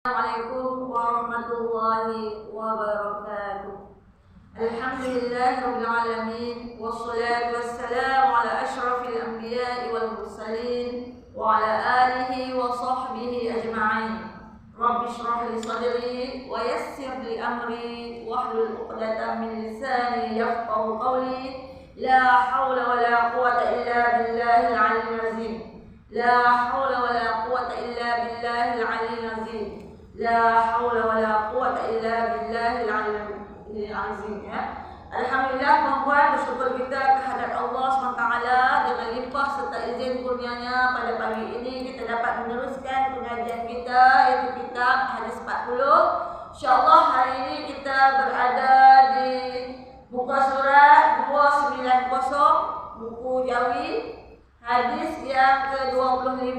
Assalamualaikum warahmatullahi wabarakatuh. Alhamdulillahirabbil alamin wassalatu wassalamu ala asyrafil anbiya'i wal mursalin wa ala alihi wa sahbihi ajma'in. Rabbi shrah li sadri wa yassir li amri wahlul 'uqdatam min lisani yafqahu qawli. La haula wa la quwwata illa billahil 'aliyyil 'azim. La haula wa la quwwata illa billahil 'aliyyil 'azim. La haula wa la quwwata illa billahil 'aliyyil 'azim. Alhamdulillah, puan-puan, bersyukur kita kehadrat Allah SWT dengan limpah serta izin kurnianya pada pagi ini kita dapat meneruskan pengajian kita, iaitu kitab hadis 40. InsyaAllah hari ini kita berada di muka surat 290, buku Jawi, hadis yang ke-25.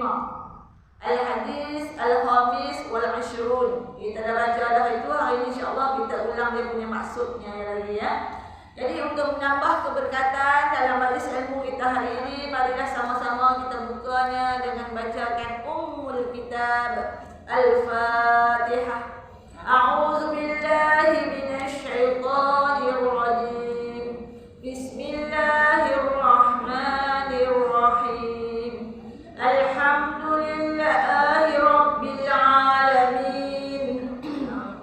Al-Hadis Al-Khamis Wal-Ashrun. Kita dah baca dah itu. Hari ini insyaAllah kita ulang dia punya maksudnya lagi ya. Jadi untuk menambah keberkatan dalam majlis ilmu kita hari ini, marilah sama-sama kita bukanya dengan bacakan Ummul Kitab Al-Fatihah. A'udzu billahi minasy syaithanir rajim. Bismillahirrahmanirrahim. Alhamdulillahi rabbil alamin.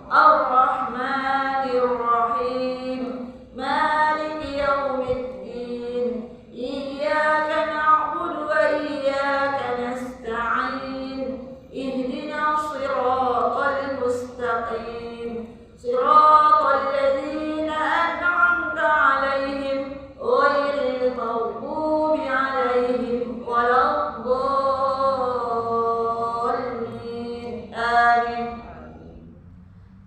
Ar-Rahmanir Rahim. Maliki yaumiddin. Iyyaka na'budu wa iyyaka nasta'in. Ihdinas siratal mustaqim. Siratal ladzina an'amta 'alaihim ghairil maghdubi 'alaihim waladdallin. Amin.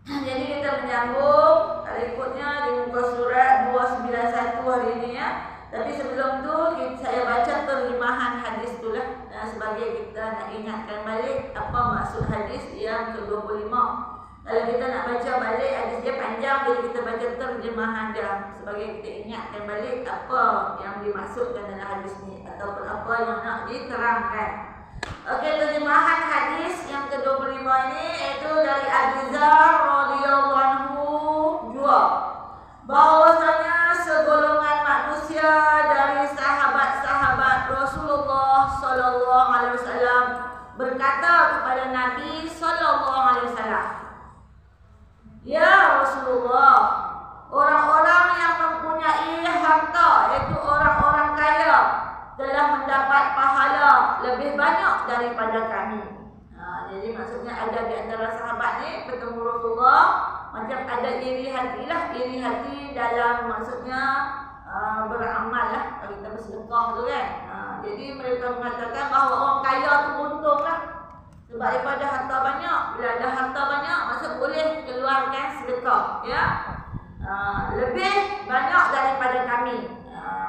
Jadi kita menyambung berikutnya di muka surat 291 hari ini ya. Tapi sebelum tu saya baca terjemahan hadis itulah sebagai kita nak ingatkan balik apa maksud hadis yang ke-25. Kalau kita nak baca balik hadis dia panjang, jadi kita baca terjemahan dia sebagai kita ingatkan balik apa yang dimaksudkan dalam hadis ni ataupun apa yang nak diterangkan. Okey, terjemahan hadis yang ke-25 ini iaitu dari Abu Dzar radhiyallahu anhu jua bahwasanya segolongan manusia dari sahabat-sahabat Rasulullah sallallahu alaihi wasallam berkata kepada Nabi sallallahu alaihi wasallam, "Ya Rasulullah, orang-orang yang mempunyai harta, iaitu orang-orang kaya, telah mendapat pahala lebih banyak daripada kami." Jadi maksudnya ada di antara sahabat ni bertemu Rasulullah, macam ada iri hati lah, iri hati dalam maksudnya beramal lah, kalau kita bersedekah tu kan. Jadi mereka mengatakan bahawa orang kaya tu untung lah, sebab daripada harta banyak, bila ada harta banyak maksud boleh keluarkan sedekah ya. Lebih banyak daripada kami.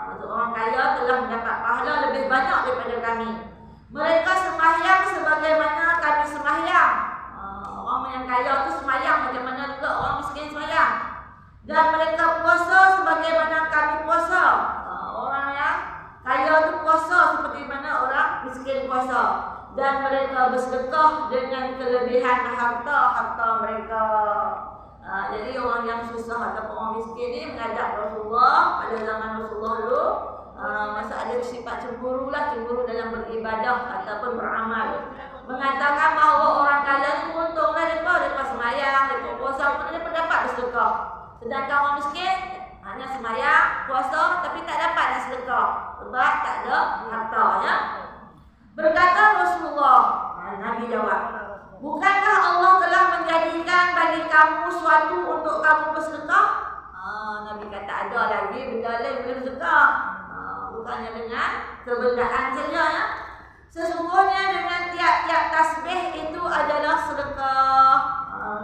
Maksud orang kaya telah mendapat pahala lebih banyak daripada kami. Mereka sembahyang sebagaimana kami sembahyang. Orang yang kaya tu sembahyang macam mana juga orang miskin sembahyang. Dan mereka puasa sebagaimana kami puasa. Orang yang kaya tu puasa seperti mana orang miskin puasa. Dan mereka bersedekah dengan kelebihan harta mereka. Jadi orang yang susah ataupun orang miskin ni menghadap Rasulullah pada zaman Rasulullah dulu. Masa ada sifat cemburu lah, cemburu dalam beribadah ataupun beramal, mengatakan bahawa orang kaya ni untunglah mereka sembahyang, mereka puasa, mereka dapat bersedekah. Sedangkan orang miskin hanya sembahyang, puasa tapi tak dapat nak sedekah sebab tak ada harta ya. Berkata Rasulullah, Nabi jawab, "Bukankah Allah telah menjadikan bagi kamu suatu untuk kamu bersedekah?" Nabi kata ada lagi benda lain boleh bersedekah. Bukannya dengan kebendaan saja ya. Sesungguhnya dengan tiap-tiap tasbih itu adalah sedekah.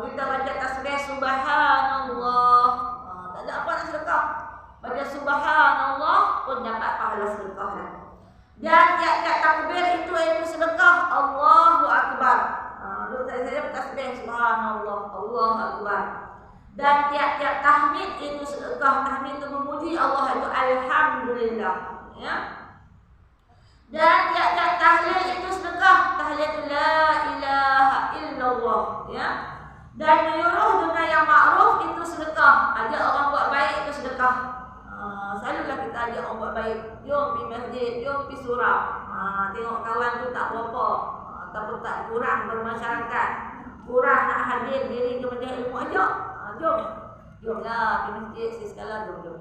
Kita baca tasbih subhanallah, tak ada apa nak sedekah. Baca subhanallah pun dapat pahala sedekah. Dan tiap-tiap takbir itu sedekah. Allahu akbar. Dulu saya bertasbih subhanallah, Allahu akbar. Dan tiap-tiap tahmid itu sedekah. Tahmid itu memuji Allah, itu alhamdulillah ya. Dan tiap-tiap tahlil itu sedekah. Tahlil la ilaha illallah. Allah, ya. Dan menyuruh dengan yang ma'ruf itu sedekah. Ajak orang buat baik itu sedekah. Selalulah kita ajak orang buat baik. Jom pergi masjid, jom pergi surau. Tengok kawan tu tak berapa ataupun tak kurang bermasyarakat, kurang nak hadir diri ke majlis ilmu, ajak. Jomlah pergi masjid sekali, jom.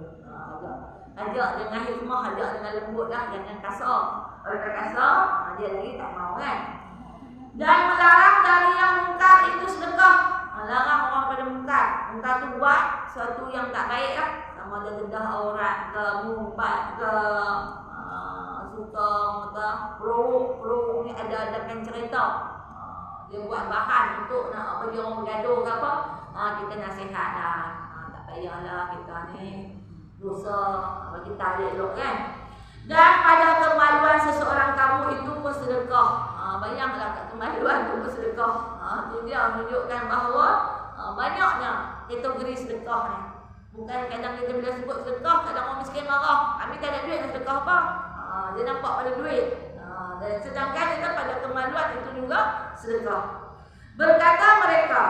Ajak dengan hikmah, ajak dengan lembut lah, jangan kasar. Kalau tak kasar, dia lagi tak mau kan. Dan melarang dari yang mungkar itu sedekah. Melarang orang pada mungkar. Mungkar tu buat sesuatu yang tak baik lah. Sama ada dedah aurat ke, mumpat ke, suka peluk ni ada cerita. Dia buat bahan untuk nak bagi orang bergaduh ke apa. Kita nasihat lah. Tak payahlah kita ni dosa bagi tarik elok kan. Dan pada kemaluan seseorang kamu itu pun sedekah. Bayanglah kat kemaluan tu pun sedekah. Tu dia menunjukkan bahawa banyaknya kategori sedekah ni. Bukan kadang kita bila sebut sedekah, kadang orang miskin marah. Kami tak ada duit nak sedekah apa? Dia nampak pada duit. Dan sedangkan kita pada kemaluan itu juga sedekah. Berkata mereka,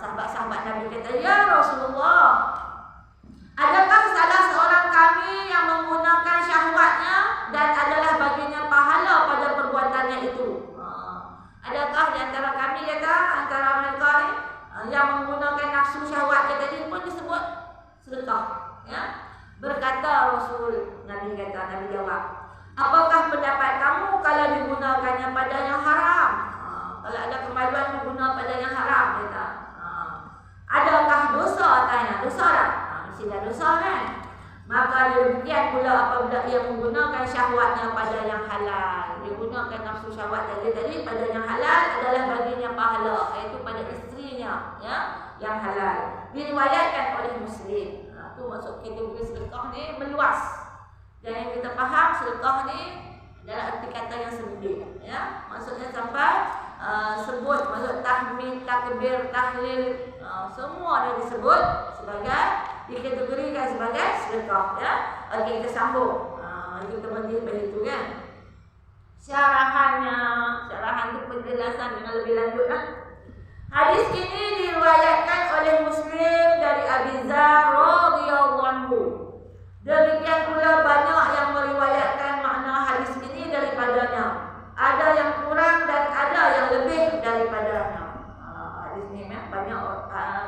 sahabat-sahabat Nabi kata, ya Rasulullah, adakah salah seorang kami yang menggunakan syahwatnya dan adalah baginya pahala pada perbuatannya itu? Adakah di antara kami, kata, antara mereka ni yang menggunakan nafsu syahwatnya tadi pun disebut sedekah? Ya? Berkata Rasul, Nabi kata, Nabi jawab, apakah pendapat kamu kalau digunakannya pada yang haram? Kalau ada kemaluan diguna pada yang haram, kata. Adakah dosa? Tanya, dosa tak? Tidak dosa kan? Maka demikian pula apabila ia menggunakan syahwatnya pada yang halal. Dia gunakan nafsu syahwat tadi pada yang halal adalah baginya pahala, iaitu pada isterinya, ya, yang halal. Diriwayatkan oleh Muslim. Itu maksud kategori sedekah ni meluas. Dan yang kita faham sedekah ni adalah arti kata yang sempit, ya. Maksudnya sampai sebut, maksud tahmid, takbir, tahlil, semua dia disebut sebagai, dikategorikan sebagai sedekah, ya. Okey, kita sambung. Kita berhenti pada itu kan. Syarahan tu penjelasan dengan lebih lanjut lah. Hadis ini diriwayatkan oleh Muslim dari Abi Dzar radhiyallahu anhu. Demikian pula banyak yang meriwayatkan makna hadis ini daripadanya. Ada yang kurang dan ada yang lebih daripadanya. Hadis ini banyak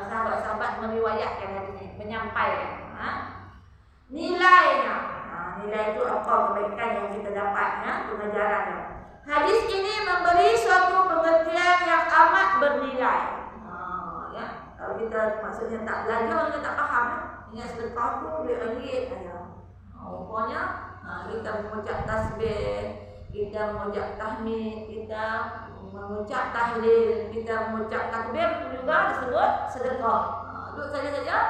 sahabat-sahabat meriwayatkan hadis ini, menyampaikan. Nilainya, nilai itu apa kebaikan yang kita dapat, pengajarannya. Hadis ini memberi suatu pengertian yang amat bernilai. Ya, kalau kita maksudnya tak belajar, kita tak faham. Ingat sedekah tu RM2 aja. Rupanya kita mengucap tasbih, kita mengucap tahmid, kita mengucap tahlil, kita mengucap takbir itu juga disebut sedekah. Duduk saja.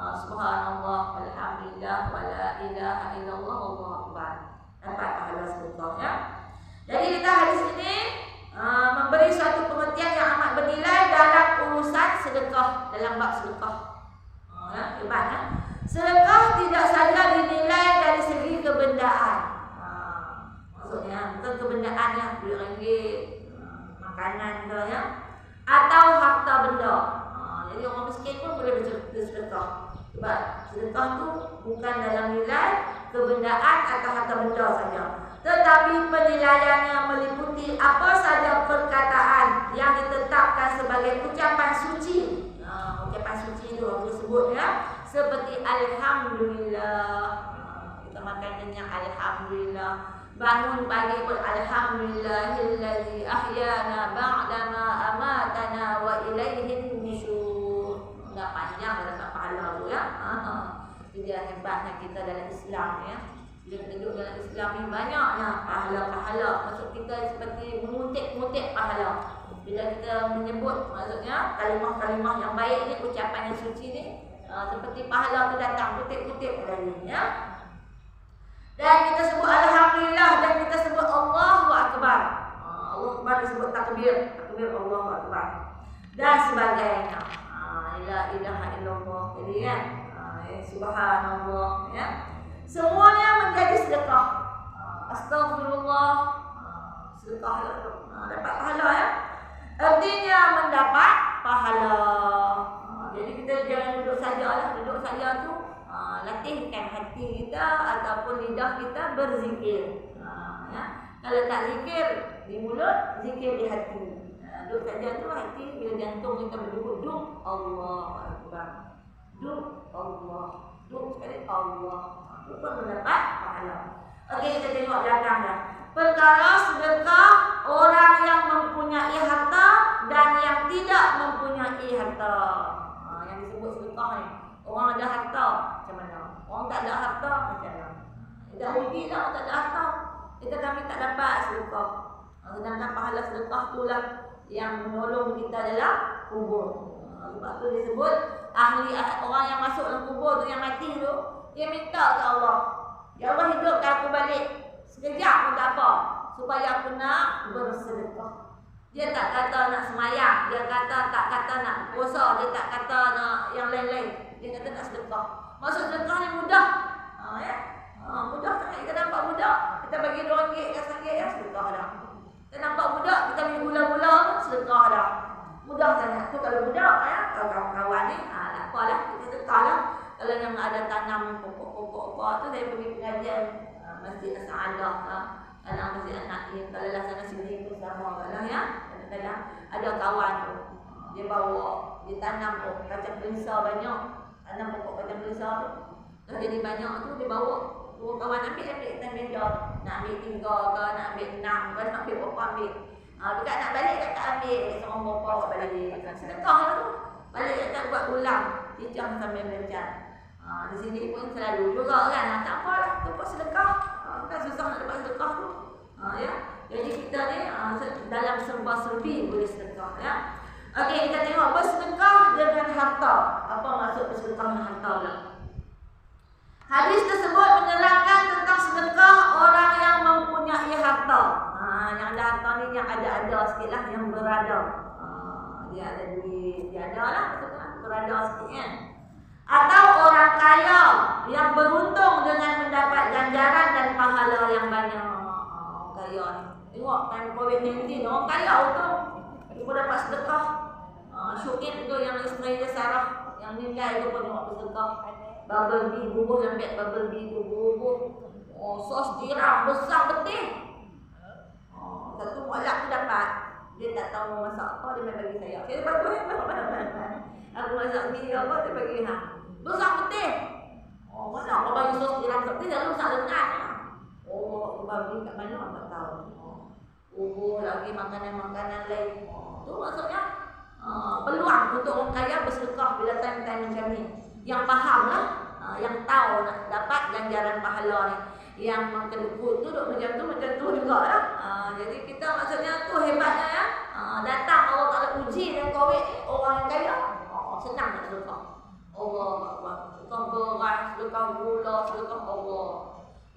Subhanallah, alhamdulillah, wala ilaha illallah, wallahu akbar. Dapat pahala sedekah, ya. Jadi kita hadis ini memberi suatu pengertian yang amat bernilai dalam urusan sedekah, dalam bab sedekah. Hebat, ya. Sedekah tidak saja dinilai dari segi kebendaan. Maksudnya bukan kebendaannya RM2, makanan ke, ya, atau harta benda. Jadi orang miskin pun boleh bersedekah. Sebab sedekah tu bukan dalam nilai kebendaan atau harta benda saja, tetapi penilaiannya meliputi apa saja perkataan yang ditetapkan sebagai ucapan suci. Ucapan suci itu orang disebut, ya, seperti alhamdulillah. Kita makan kenyang, alhamdulillah. Bangun pagi pun alhamdulillahillazi ahyana ba'dama amatana wa ilaihin nusyur. Enggak panjang dapat pahala tu, ya. Dia hebatnya kita dalam Islam, ya. Bila kita duduk dalam Islam ni banyaknya pahala-pahala. Maksud kita seperti mengutik-ngutik pahala. Bila kita menyebut, maksudnya kalimah-kalimah yang baik ni, ucapan yang suci ni, seperti pahala tu datang kutip-kutip dari, ya. Dan kita sebut alhamdulillah, dan kita sebut Allahu akbar. Allahu akbar disebut takbir Allahu akbar dan sebagainya. La ilaha illallah, jadi kan, subhanallah, ya. Semuanya menjadi sedekah. Astagfirullah, sedekah dapat pahala, ya. Artinya mendapat pahala. Jadi kita jangan duduk saja lah. Duduk saja tu latihkan hati kita ataupun lidah kita berzikir. Ya. Kalau tak zikir di mulut, zikir di hati. Duduk saja tu hati bila jantung kita berduduk, duk Allah Akbar. Duk Allah. Duk sekali Allah. Itu pun mendapat pahala. Okey, kita tengok belakang dah. Perkara sedekah orang yang mempunyai harta dan yang tidak mempunyai harta. Yang disebut sedekah ni. Orang ada harta macam mana? Orang tak ada harta macam mana? Kita rugi lah orang tak ada harta. Kita kami tak dapat sedekah. Sedangkan pahala sedekah itulah yang menolong kita dalam kubur. Sebab tu disebut ahli orang yang masuk dalam kubur tu, yang mati tu, dia minta ke Allah, ya Allah hidupkan aku balik sekejap pun tak apa, supaya aku nak bersedekah. Dia tak kata nak semayang, dia kata tak kata nak puasa, dia tak kata nak yang lain-lain, dia kata nak sedekah. Maksud sedekah ni mudah. Mudah sangat. Kita nampak mudah, kita bagi RM2 ke RM1 ya, sedekah dah. Kita nampak mudah, kita beli gula-gula pun sedekah dah. Mudah sangat. Tu kalau mudah ya, kalau kawan-kawan ni tak apalah, kita sedekah lah. Kalau yang ada tanam pokok-pokok tu, saya pergi pengajian Masjid As-Sa'adah anak Masjid An-Naim, kalau lah sana sini tu sama lah ya. Kadang-kadang ada kawan tu, dia bawa, dia tanam kacang pelisa banyak, tanam pokok kacang pelisa tu. Dah jadi banyak tu, dia bawa. Dua kawan ambil time meja. Nak ambil 3 ke, nak ambil 6 ke, nak ambil berapa ambil. Dekat nak balik kakak ambil, seorang berapa buat balik. Sedekah lah tu. Balik kakak buat ulang, cicang sambil belajar. Di sini pun selalu juga kan. Tak apalah, tu buat sedekah. Kan susah nak dapat sedekah tu. Ya. Jadi kita ni dalam serba-serbi boleh sedekah ya. Okey, kita tengok bersedekah dengan harta. Apa maksud bersedekah dengan harta pula? Hadis tersebut menerangkan tentang sedekah orang yang mempunyai harta. Yang ada harta ni yang ada-ada sikit lah, yang berada. Dia ada duit, dia ada lah, berada sikit kan. Atau orang kaya yang beruntung dengan mendapat ganjaran dan pahala yang banyak. Kaya ni. Tengok time COVID-19, orang kaya tu. Dia pun dapat sedekah. Syuib tu yang isteri dia Sarah, yang meninggal tu pun tengok bersedekah. Bubble bee, bubuh lembek bubble bee tu, bubuh. Sos tiram besar betul. Satu mualaf tu dapat. Dia tak tahu mau masak apa, dia main bagi saya. Saya bagus aku masak sendiri apa, dia bagi besar betul. Mana kau bagi sos tiram betul, dia rusak lengan. Bubble bee kat mana tak tahu. Bubuh lagi makanan-makanan lain. Tu maksudnya peluang untuk orang kaya bersedekah bila time-time macam ni. Yang faham lah, yang tahu nak dapat ganjaran pahala ni. Yang mengkedekut tu duduk macam tu juga lah. Jadi kita maksudnya tu hebatnya ya. Datang Allah Ta'ala uji dengan COVID ni, orang yang kaya senang nak sedekah. Allah Akbar. Sedekah beras, sedekah gula, sedekah Allah.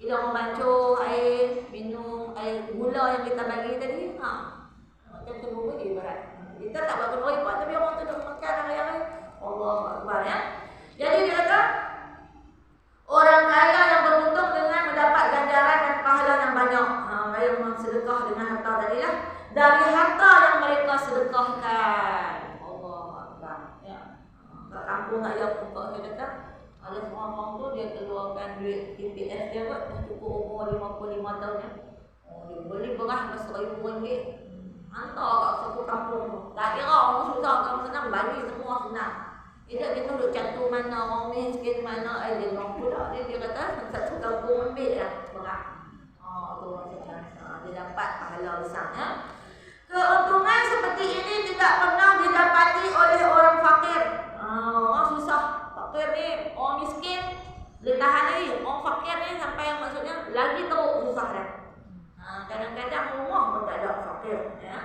Kita membancuh air, minum air gula yang kita bagi tadi. Macam tu boleh berat. Kita tak buat repot tapi orang tu duduk makan hari-hari. Allah Akbar ya. Jadi dia kata orang kaya yang beruntung dengan mendapat ganjaran dan pahala yang banyak. Yang sedekah dengan harta tadi lah. Dari harta yang mereka sedekahkan. Allah Akbar ya. Kat kampung saya pun saya kata ada seorang orang tu dia keluarkan duit TPS dia kot, dah cukup umur 55 tahun ya. Dia beli beras RM1,000. Hantar kat satu kampung tu. Tak kira orang susah, orang senang, bagi semua senang. Dia duduk cantum mana orang miskin mana dia mampu dah. Dia kata satu kampung ambil lah beras. Tu maksudnya. Dia dapat pahala besar ya. Keuntungan seperti ini tidak pernah didapati oleh orang fakir. Orang susah. Fakir ni, orang miskin dia tahan lagi. Orang fakir ni sampai yang maksudnya lagi teruk susah dah. Kadang-kadang rumah pun tak ada fakir ya.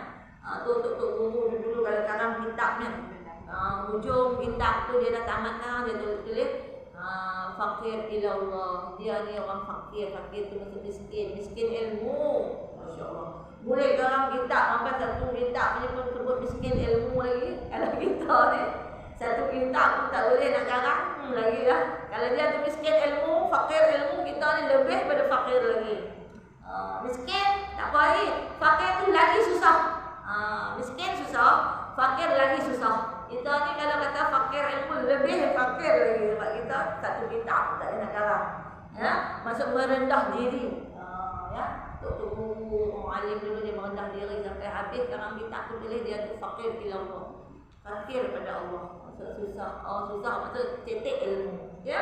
Tu untuk guru dulu kalau sekarang kitabnya. Hujung kitab tu dia dah tamat dah, dia tulis fakir ila Allah. Dia ni orang fakir, fakir tu maksud miskin ilmu. Masya-Allah. Boleh dalam kitab sampai satu kitab punya pun sebut miskin ilmu lagi. Kalau kita ni satu kitab pun tak boleh nak garang lagi lah. Kalau dia tu miskin ilmu, fakir ilmu, kita ni lebih pada fakir lagi. Miskin tak baik, fakir tu lagi susah. Miskin susah, fakir lagi susah. Kita ni kalau kata fakir ilmu lebih fakir lagi. Sebab kita satu kitab tak ada nak darah. Ya, masuk merendah diri. Ya, Tok Guru orang alim dulu dia merendah diri sampai habis. Sekarang kita pun pilih dia tu fakir ila Allah. Fakir pada Allah. Maksud susah. Susah maksud cetek ilmu. Ya.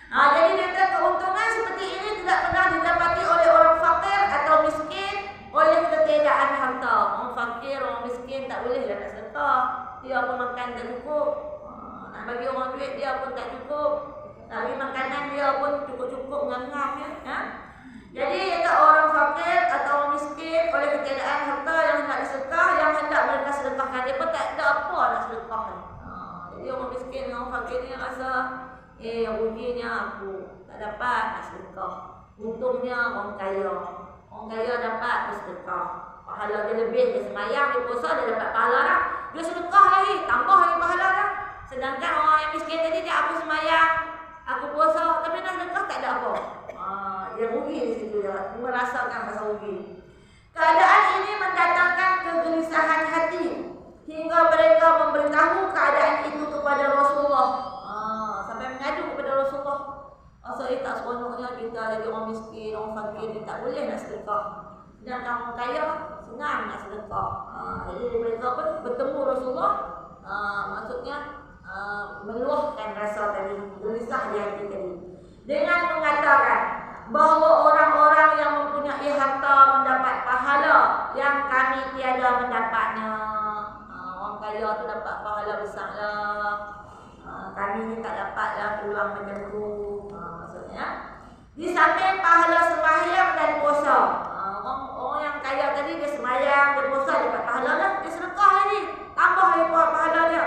Jadi kata keuntungan seperti ini tidak pernah didapati oleh orang fakir atau miskin oleh ketiadaan harta. Orang fakir, orang miskin tak boleh lah nak sedekah. Dia pun makan tak cukup. Nak bagi orang duit dia pun tak cukup. Nak bagi makanan dia pun cukup-cukup ngam-ngam ya. Jadi kata orang fakir atau orang miskin oleh ketiadaan harta yang hendak disedekah, yang hendak mereka sedekahkan, dia pun tak ada apa nak sedekah. Jadi orang miskin dengan orang fakir ni rasa ruginya aku tak dapat nak sedekah. Untungnya orang kaya. Orang kaya dapat bersedekah. Pahala dia lebih, dia semayang, dia puasa, dia dapat pahala dah. Dia sedekah lagi, tambah lagi pahala dah. Sedangkan orang yang miskin tadi dia aku semayang, aku puasa, tapi nak sedekah tak ada apa. Dia rugi di situ, dia merasakan rasa rugi. Keadaan ini mendatangkan kegelisahan hati hingga mereka memberitahu keadaan itu kepada Rasulullah. Sampai mengadu kepada Rasulullah. Saya tak seronoknya kita jadi orang miskin, orang fakir, dia tak boleh nak sedekah. Sedangkan orang kaya senang nak sedekah. Jadi mereka pun bertemu Rasulullah. Maksudnya meluahkan rasa tadi, gelisah di hati tadi, dengan mengatakan bahawa orang-orang yang mempunyai harta mendapat pahala yang kami tiada mendapatnya. Orang kaya tu dapat pahala besar lah. Kami ni tak dapatlah peluang macam tu. Maksudnya di samping pahala sembahyang dan puasa. Orang yang kaya tadi dia sembahyang, dia puasa, dia dapat pahala dah. Dia sedekah lagi, tambah lagi pahala dia.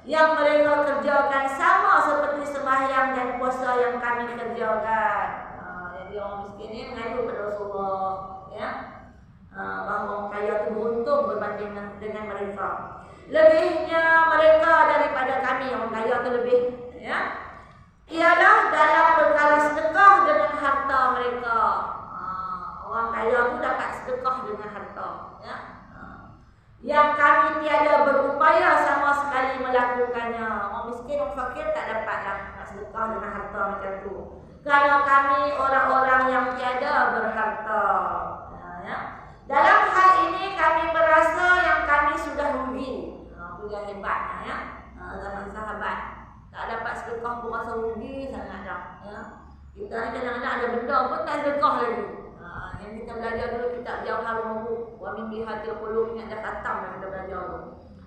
Yang mereka kerjakan sama seperti sembahyang dan puasa yang kami kerjakan. Jadi orang miskin ni mengadu kepada Rasulullah, ya, bahawa orang kaya tu beruntung berbanding dengan mereka. Lebihnya mereka daripada kami, orang kaya tu lebih, ya, ialah dalam perkara sedekah dengan harta mereka. Orang kaya tu dapat sedekah dengan harta, ya. Yang kami tiada berupaya sama sekali melakukannya. Orang miskin, orang fakir tak dapatlah nak sedekah dengan harta macam tu. Kerana kami orang-orang yang tiada berharta. Ya. Dalam hal ini kami merasa yang kami sudah rugi. Itu yang hebatnya, ya. Zaman sahabat tak dapat sedekah pun rasa rugi sangat dah. Ya. Kita ni kadang-kadang ada benda pun tak sedekah lagi. Yang kita belajar dulu kitab Jauhar Mawduh, wa min bihatil qulub, ingat dah khatam dah kita belajar tu.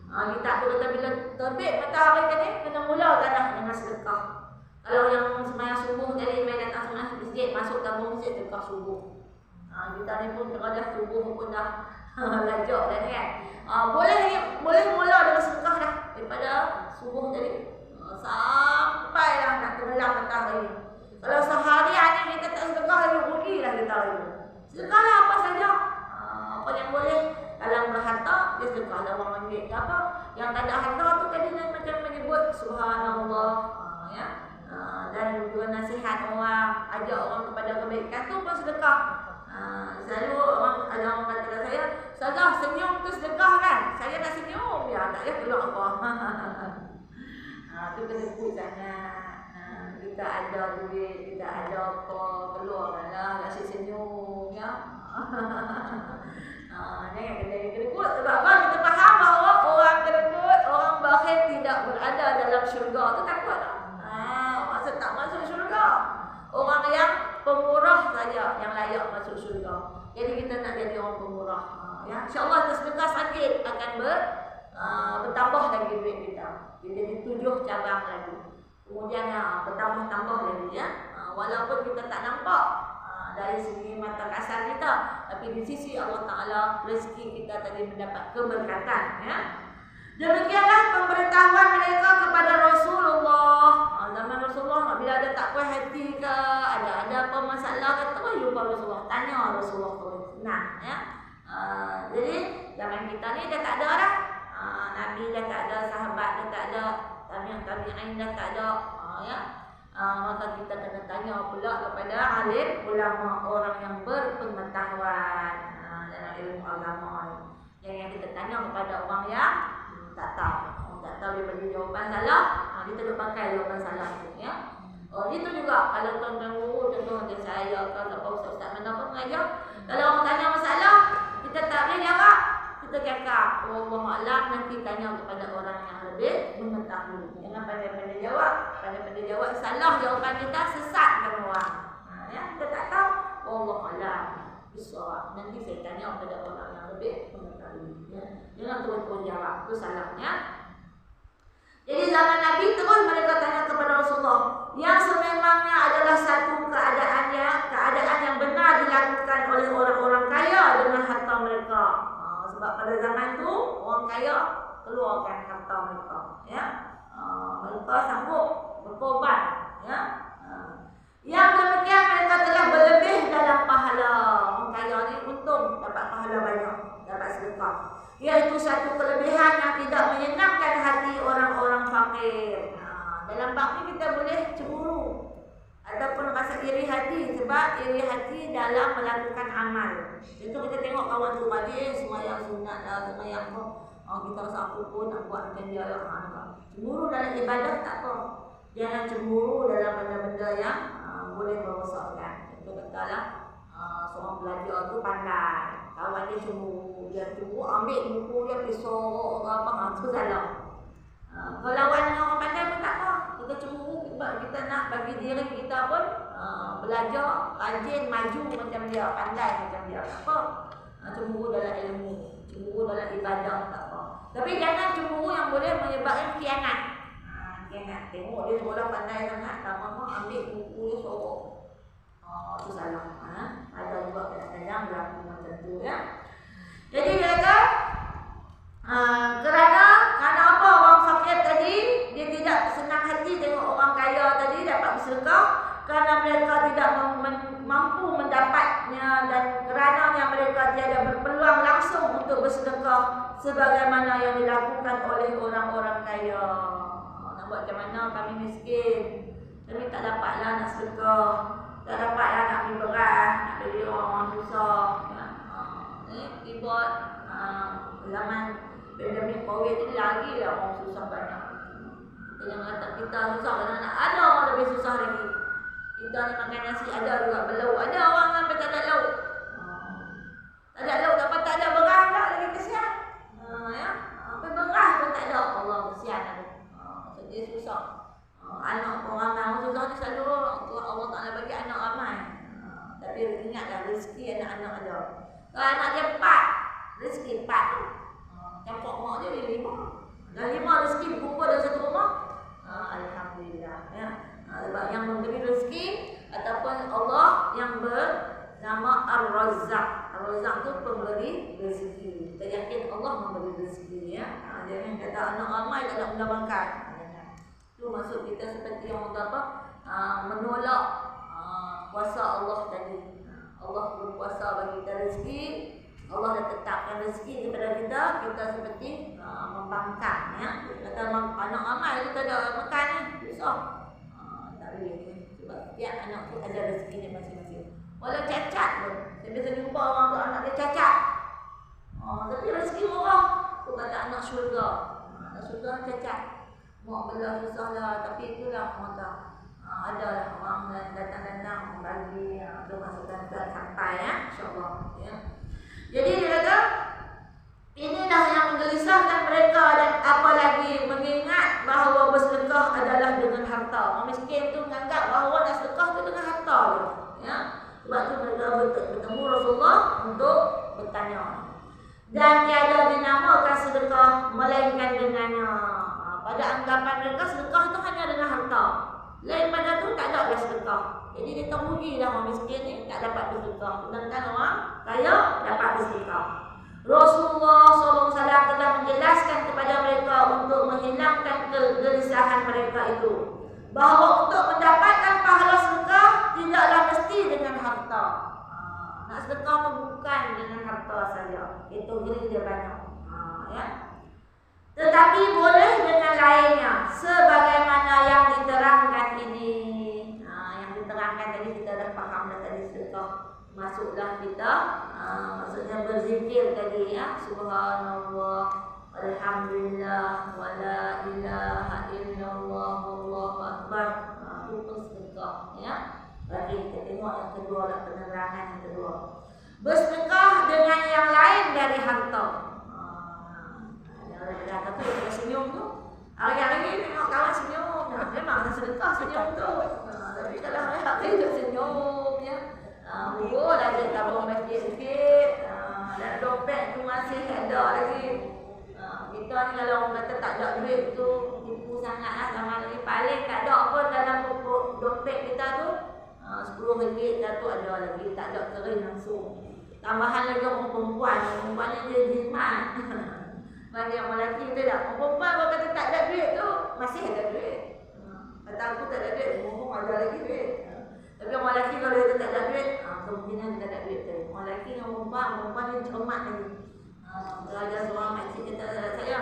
Kitab tu kata bila terbit matahari tadi kena mulakan dah dengan sedekah. Kalau yang sembahyang subuh tadi main datang sembahyang masjid, masuk kampung masjid sedekah subuh. Kita ni pun dah subuh pun dah lajak dah kan. Boleh mula dengan sedekah dah daripada subuh tadi sampailah nak tenggelam matahari. Kalau seharian ni kita tak sedekah lagi rugilah kita itu. Sedekahlah apa saja. Apa yang boleh. Kalau berharta, dia sedekah lah RM1 ke apa. Yang tak ada harta tu tadi macam menyebut subhanallah, ya. Dan juga nasihat orang, ajak orang kepada kebaikan tu pun sedekah. Selalu ada orang kata kat saya, "Ustazah, senyum tu sedekah kan? Saya nak senyum." Ya, tak payah keluar apa. Tu kena sebut sangat. Kita ada duit, kita ada apa, keluarkanlah nasi senyum, ya. Jangan kedekut. Sebab apa? Kita faham bahawa orang kedekut, orang bakhil tidak berada dalam syurga. Tu takut tak? Maksud tak masuk syurga. Orang yang pemurah saja yang layak masuk syurga. Jadi kita nak jadi orang pemurah. Ya, insya-Allah sedekah sakit akan bertambah lagi duit kita. Jadi 7 cabang lagi. Kemudian bertambah-tambah lagi, ya. Walaupun kita tak nampak dari segi mata kasar kita, tapi di sisi Allah Ta'ala rezeki kita tadi mendapat keberkatan, ya. Demikianlah pemberitahuan mereka kepada Rasulullah. Zaman Rasulullah bila ada tak puas hati ke, ada apa masalah ke, terus jumpa Rasulullah, tanya Rasulullah terus. Nah, ya. Jadi zaman kita ni dah tak ada dah. Nabi dah tak ada, sahabat dah tak ada, tabi'in dah tak ada, ya. Maka kita kena tanya pula kepada alim ulama, orang yang berpengetahuan dalam ilmu agama. Jangan kita tanya kepada orang yang tak tahu. Tak tahu dia bagi jawapan salah, dia terus pakai jawapan salah tu ya. Itu juga kalau tuan-tuan guru, contoh macam saya atau tak tahu ustaz mana pun mengajar, kalau orang tanya masalah, kita tak boleh jawab, kita cakap Allah Alam, nanti tanya kepada orang yang lebih mengetahui. Jangan pandai-pandai jawab. Pandai-pandai jawab salah jawapan kita, sesatkan orang. Ya, kita tak tahu Allah Alam. Bisawab. Nanti saya tanya kepada orang yang lebih mengetahui. Ya. Jangan terus jawab, itu salahnya. Jadi zaman Nabi terus mereka tanya kepada Rasulullah yang sememangnya adalah satu keadaan yang benar dilakukan oleh orang-orang kaya dengan harta mereka. Sebab pada zaman itu orang kaya keluarkan harta mereka, ya. Mereka sanggup berkorban, ya. Yang demikian mereka telah berlebih dalam pahala. Orang kaya ni untung dapat pahala banyak, dapat sedekah. Iaitu satu kelebihan yang tidak menyenangkan hati orang-orang fakir. Dalam bab ni kita boleh cemburu ataupun rasa iri hati, sebab iri hati dalam melakukan amal. Contoh kita tengok kawan tu rajin sembahyang sunat lah, sembahyang kita rasa aku pun nak buat macam dia lah. Cemburu dalam ibadah tak apa. Jangan cemburu dalam benda-benda yang boleh merosakkan. Contoh katalah seorang belajar tu pandai, kawan dia cemburu, dia cemburu ambil buku dia pisau apa tu salah. Kalau lawan dengan orang pandai pun tak apa. Kita cemburu sebab kita nak bagi diri kita pun belajar rajin, maju macam dia, pandai macam dia. Tak apa. Cemburu dalam ilmu, cemburu dalam ibadah tak apa. Tapi jangan cemburu yang boleh menyebabkan khianat. Khianat. Tengok dia sekolah pandai sangat, lama-lama ambil buku dia sorok. Itu salah. Ada juga kadang-kadang berlaku macam tu, ya. Jadi dia kata kerana apa orang fakir tadi dia tidak senang hati tengok orang kaya tadi dapat bersedekah, kerana mereka tidak mampu mendapatnya dan kerananya mereka tiada berpeluang langsung untuk bersedekah sebagaimana yang dilakukan oleh orang-orang kaya. Nak buat macam mana, kami miskin, kami tak dapatlah nak sedekah, tak dapatlah nak beli beras, nak beli orang susah, ya. Tiba zaman pandemik Covid ni lagi lah orang susah banyak. Kita yang kata kita susah, kerana ada orang lebih susah lagi. Kita ni makan nasi ada juga berlauk, ada orang sampai tak ada lauk. Tak ada lauk, dapat tak ada beras tak lagi, kesian. Ya, sampai beras pun tak ada, Allah kesian ada. Dia susah. Anak orang ramai susah ni selalu Allah Ta'ala bagi anak ramai. Tapi ingatlah rezeki anak-anak ada. Kalau anak dia 4, rezeki 4. Campur mak dia 5. Dan 5 rezeki berkumpul dalam satu rumah. Alhamdulillah, ya. Sebab yang memberi rezeki ataupun Allah yang bernama Ar-Razzaq. Ar-Razzaq tu pemberi rezeki. Kita yakin Allah memberi rezeki, ya. Jangan kata anak ramai tak nak benda makan. Itu maksud kita seperti yang orang apa? Menolak kuasa Allah tadi. Allah berkuasa bagi kita rezeki. Allah dah tetapkan rezeki kepada kita. Kita seperti membangkang, ya. Kita kata anak ramai kita ada makan ni, susah. Tak boleh. Sebab setiap anak tu ada rezekinya masing-masing. Walau cacat pun. Saya biasa jumpa orang tu anak dia cacat. Tapi rezeki murah. Tu kata anak syurga. Anak syurga cacat. Mak belah susah lah. Tapi itulah orang tak. Adalah orang datang-datang bagi tu masukkan sampai, ya. InsyaAllah, ya. Jadi dia kata inilah yang menggelisahkan mereka, dan apalagi mengingat bahawa bersedekah adalah dengan harta. Orang miskin tu menganggap bahawa nak sedekah tu dengan harta je, ya. Sebab tu mereka bertemu Rasulullah untuk bertanya. Dan tiada dinamakan sedekah melainkan dengannya. Pada anggapan mereka sedekah tu hanya dengan harta. Lain pada tu tak ada sedekah. Jadi dia terugilah orang miskin ni tak dapat bersedekah, sedangkan orang kaya dapat bersedekah. Rasulullah SAW telah menjelaskan kepada mereka untuk menghilangkan kegelisahan mereka itu, bahawa untuk mendapatkan pahala sedekah tidaklah mesti dengan harta. Nak sedekah tu bukan dengan harta saja, itu dia banyak, ya. Tetapi boleh dengan lainnya, sebagaimana yang diterangkan ini. Yang diterangkan tadi kita dah faham dah tadi sedekah. Masuklah kita, maksudnya berzikir tadi, ya. subhanallah, alhamdulillah, wala ilaha illallah, wallahu akbar. Itu pun sedekah, ya. Bagi kita tengok yang kedua lah, penerangan yang kedua. Bersedekah dengan yang lain dari harta. Yang kata tu kita senyum tu. Hari-hari tengok kawan senyum, memang sedekah senyum tu. Tapi kalau hari-hari tu senyum, ya. Boleh dia tabung masjid sikit. Dan dompet tu masih ada lagi. Kita ni kalau orang kata tak ada duit tu tipu sangat lah. Sama lagi paling tak ada pun dalam dompet kita tu RM10 dah tu ada lagi. Tak ada kering langsung. Tambahan lagi orang perempuan. Perempuan ni dia jimat. Banyak orang lelaki tu tak. Orang perempuan kalau kata tak ada duit tu masih ada duit. Kata aku tak ada duit, ngomong ada lagi duit. Tapi orang lelaki kalau dia tak ada duit, kemungkinan dia tak ada duit tu. Orang lelaki dengan perempuan ni cermat lagi. Belajar seorang makcik kata saya,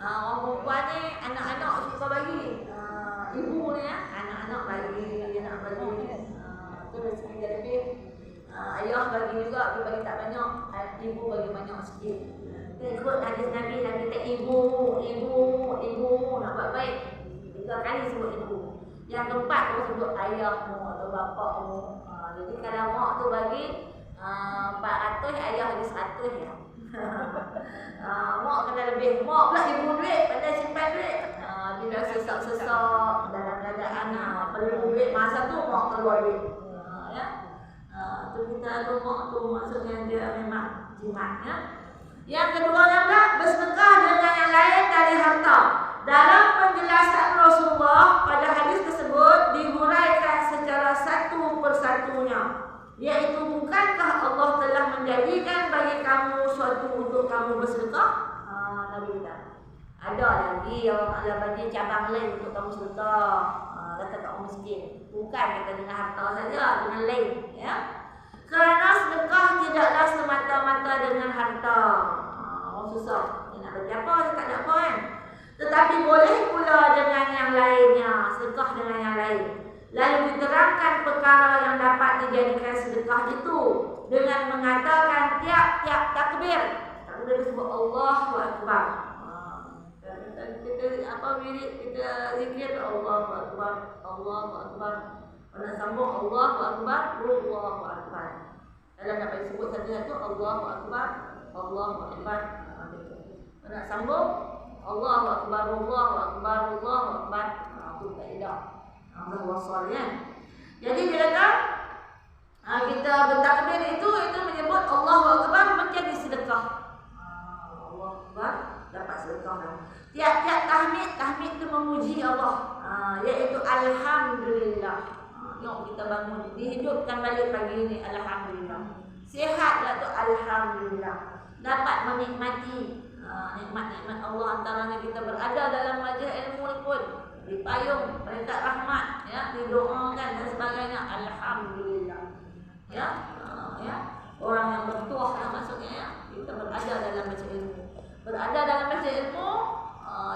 orang perempuan ni anak-anak suka bagi. Ibu ni anak-anak bagi, anak bagi. Tu rezeki dia lebih. Ayah bagi juga, dia bagi tak banyak. Ibu bagi banyak sikit. Kita ikut hadis Nabi, Nabi kata ibu nak buat baik. 3 kali sebut ibu. Yang keempat tu sebut ayahmu atau bapakmu. Jadi kalau mak tu bagi 400, ayah bagi 100 ya. Mak kena lebih. Mak pula ibu duit, pandai simpan duit. Bila sesak-sesak dalam keadaan perlu duit, masa tu mak keluar duit. Ya. Tu kita tu mak tu maksudnya dia memang jimat ya. Yang kedua pula bersedekah dengan yang lain dari harta. Dalam penjelasan Rasulullah pada hadis tersebut dihuraikan secara satu persatunya, yaitu bukankah Allah telah menjadikan bagi kamu suatu untuk kamu bersedekah? Nabi kata ada lagi yang Allah bagi cabang lain untuk kamu sedekah. Kata kat orang miskin, bukan kata dengan harta saja, dengan lain ya. Kerana sedekah tidaklah semata-mata dengan harta. Orang susah, dia nak bagi apa, dia tak ada apa kan. Tetapi boleh pula dengan yang lainnya, sedekah dengan yang lain. Lalu diterangkan perkara yang dapat dijadikan sedekah itu dengan mengatakan tiap-tiap takbir. Takbir disebut Allahu Akbar. Kita wirid, kita zikir Allahu Akbar, Allahu Akbar. Kalau nak sambung Allahu Akbar, Allahu Akbar. Kalau nak bagi sebut satu-satu Allahu Akbar, Allahu Akbar. Kalau nak sambung Allahu Akbar, Allahu Akbar, Allahu Akbar. Itu kaedah. Allahu wasal kan. Jadi dia kata kita bertakbir itu menyebut Allahu Akbar menjadi sedekah. Allahu Akbar dapat sedekah dah. Tiap-tiap tahmid itu memuji Allah. Iaitu alhamdulillah. Yuk kita bangun, dihidupkan balik pagi ini, alhamdulillah. Sihatlah tu alhamdulillah. Dapat menikmati nikmat-nikmat Allah, antaranya kita berada dalam majlis ilmu pun, di payung perintah rahmat ya, didoakan dan sebagainya, alhamdulillah. Ya. Orang yang bertuah lah maksudnya ya. Kita berada dalam majlis ilmu. Berada dalam majlis ilmu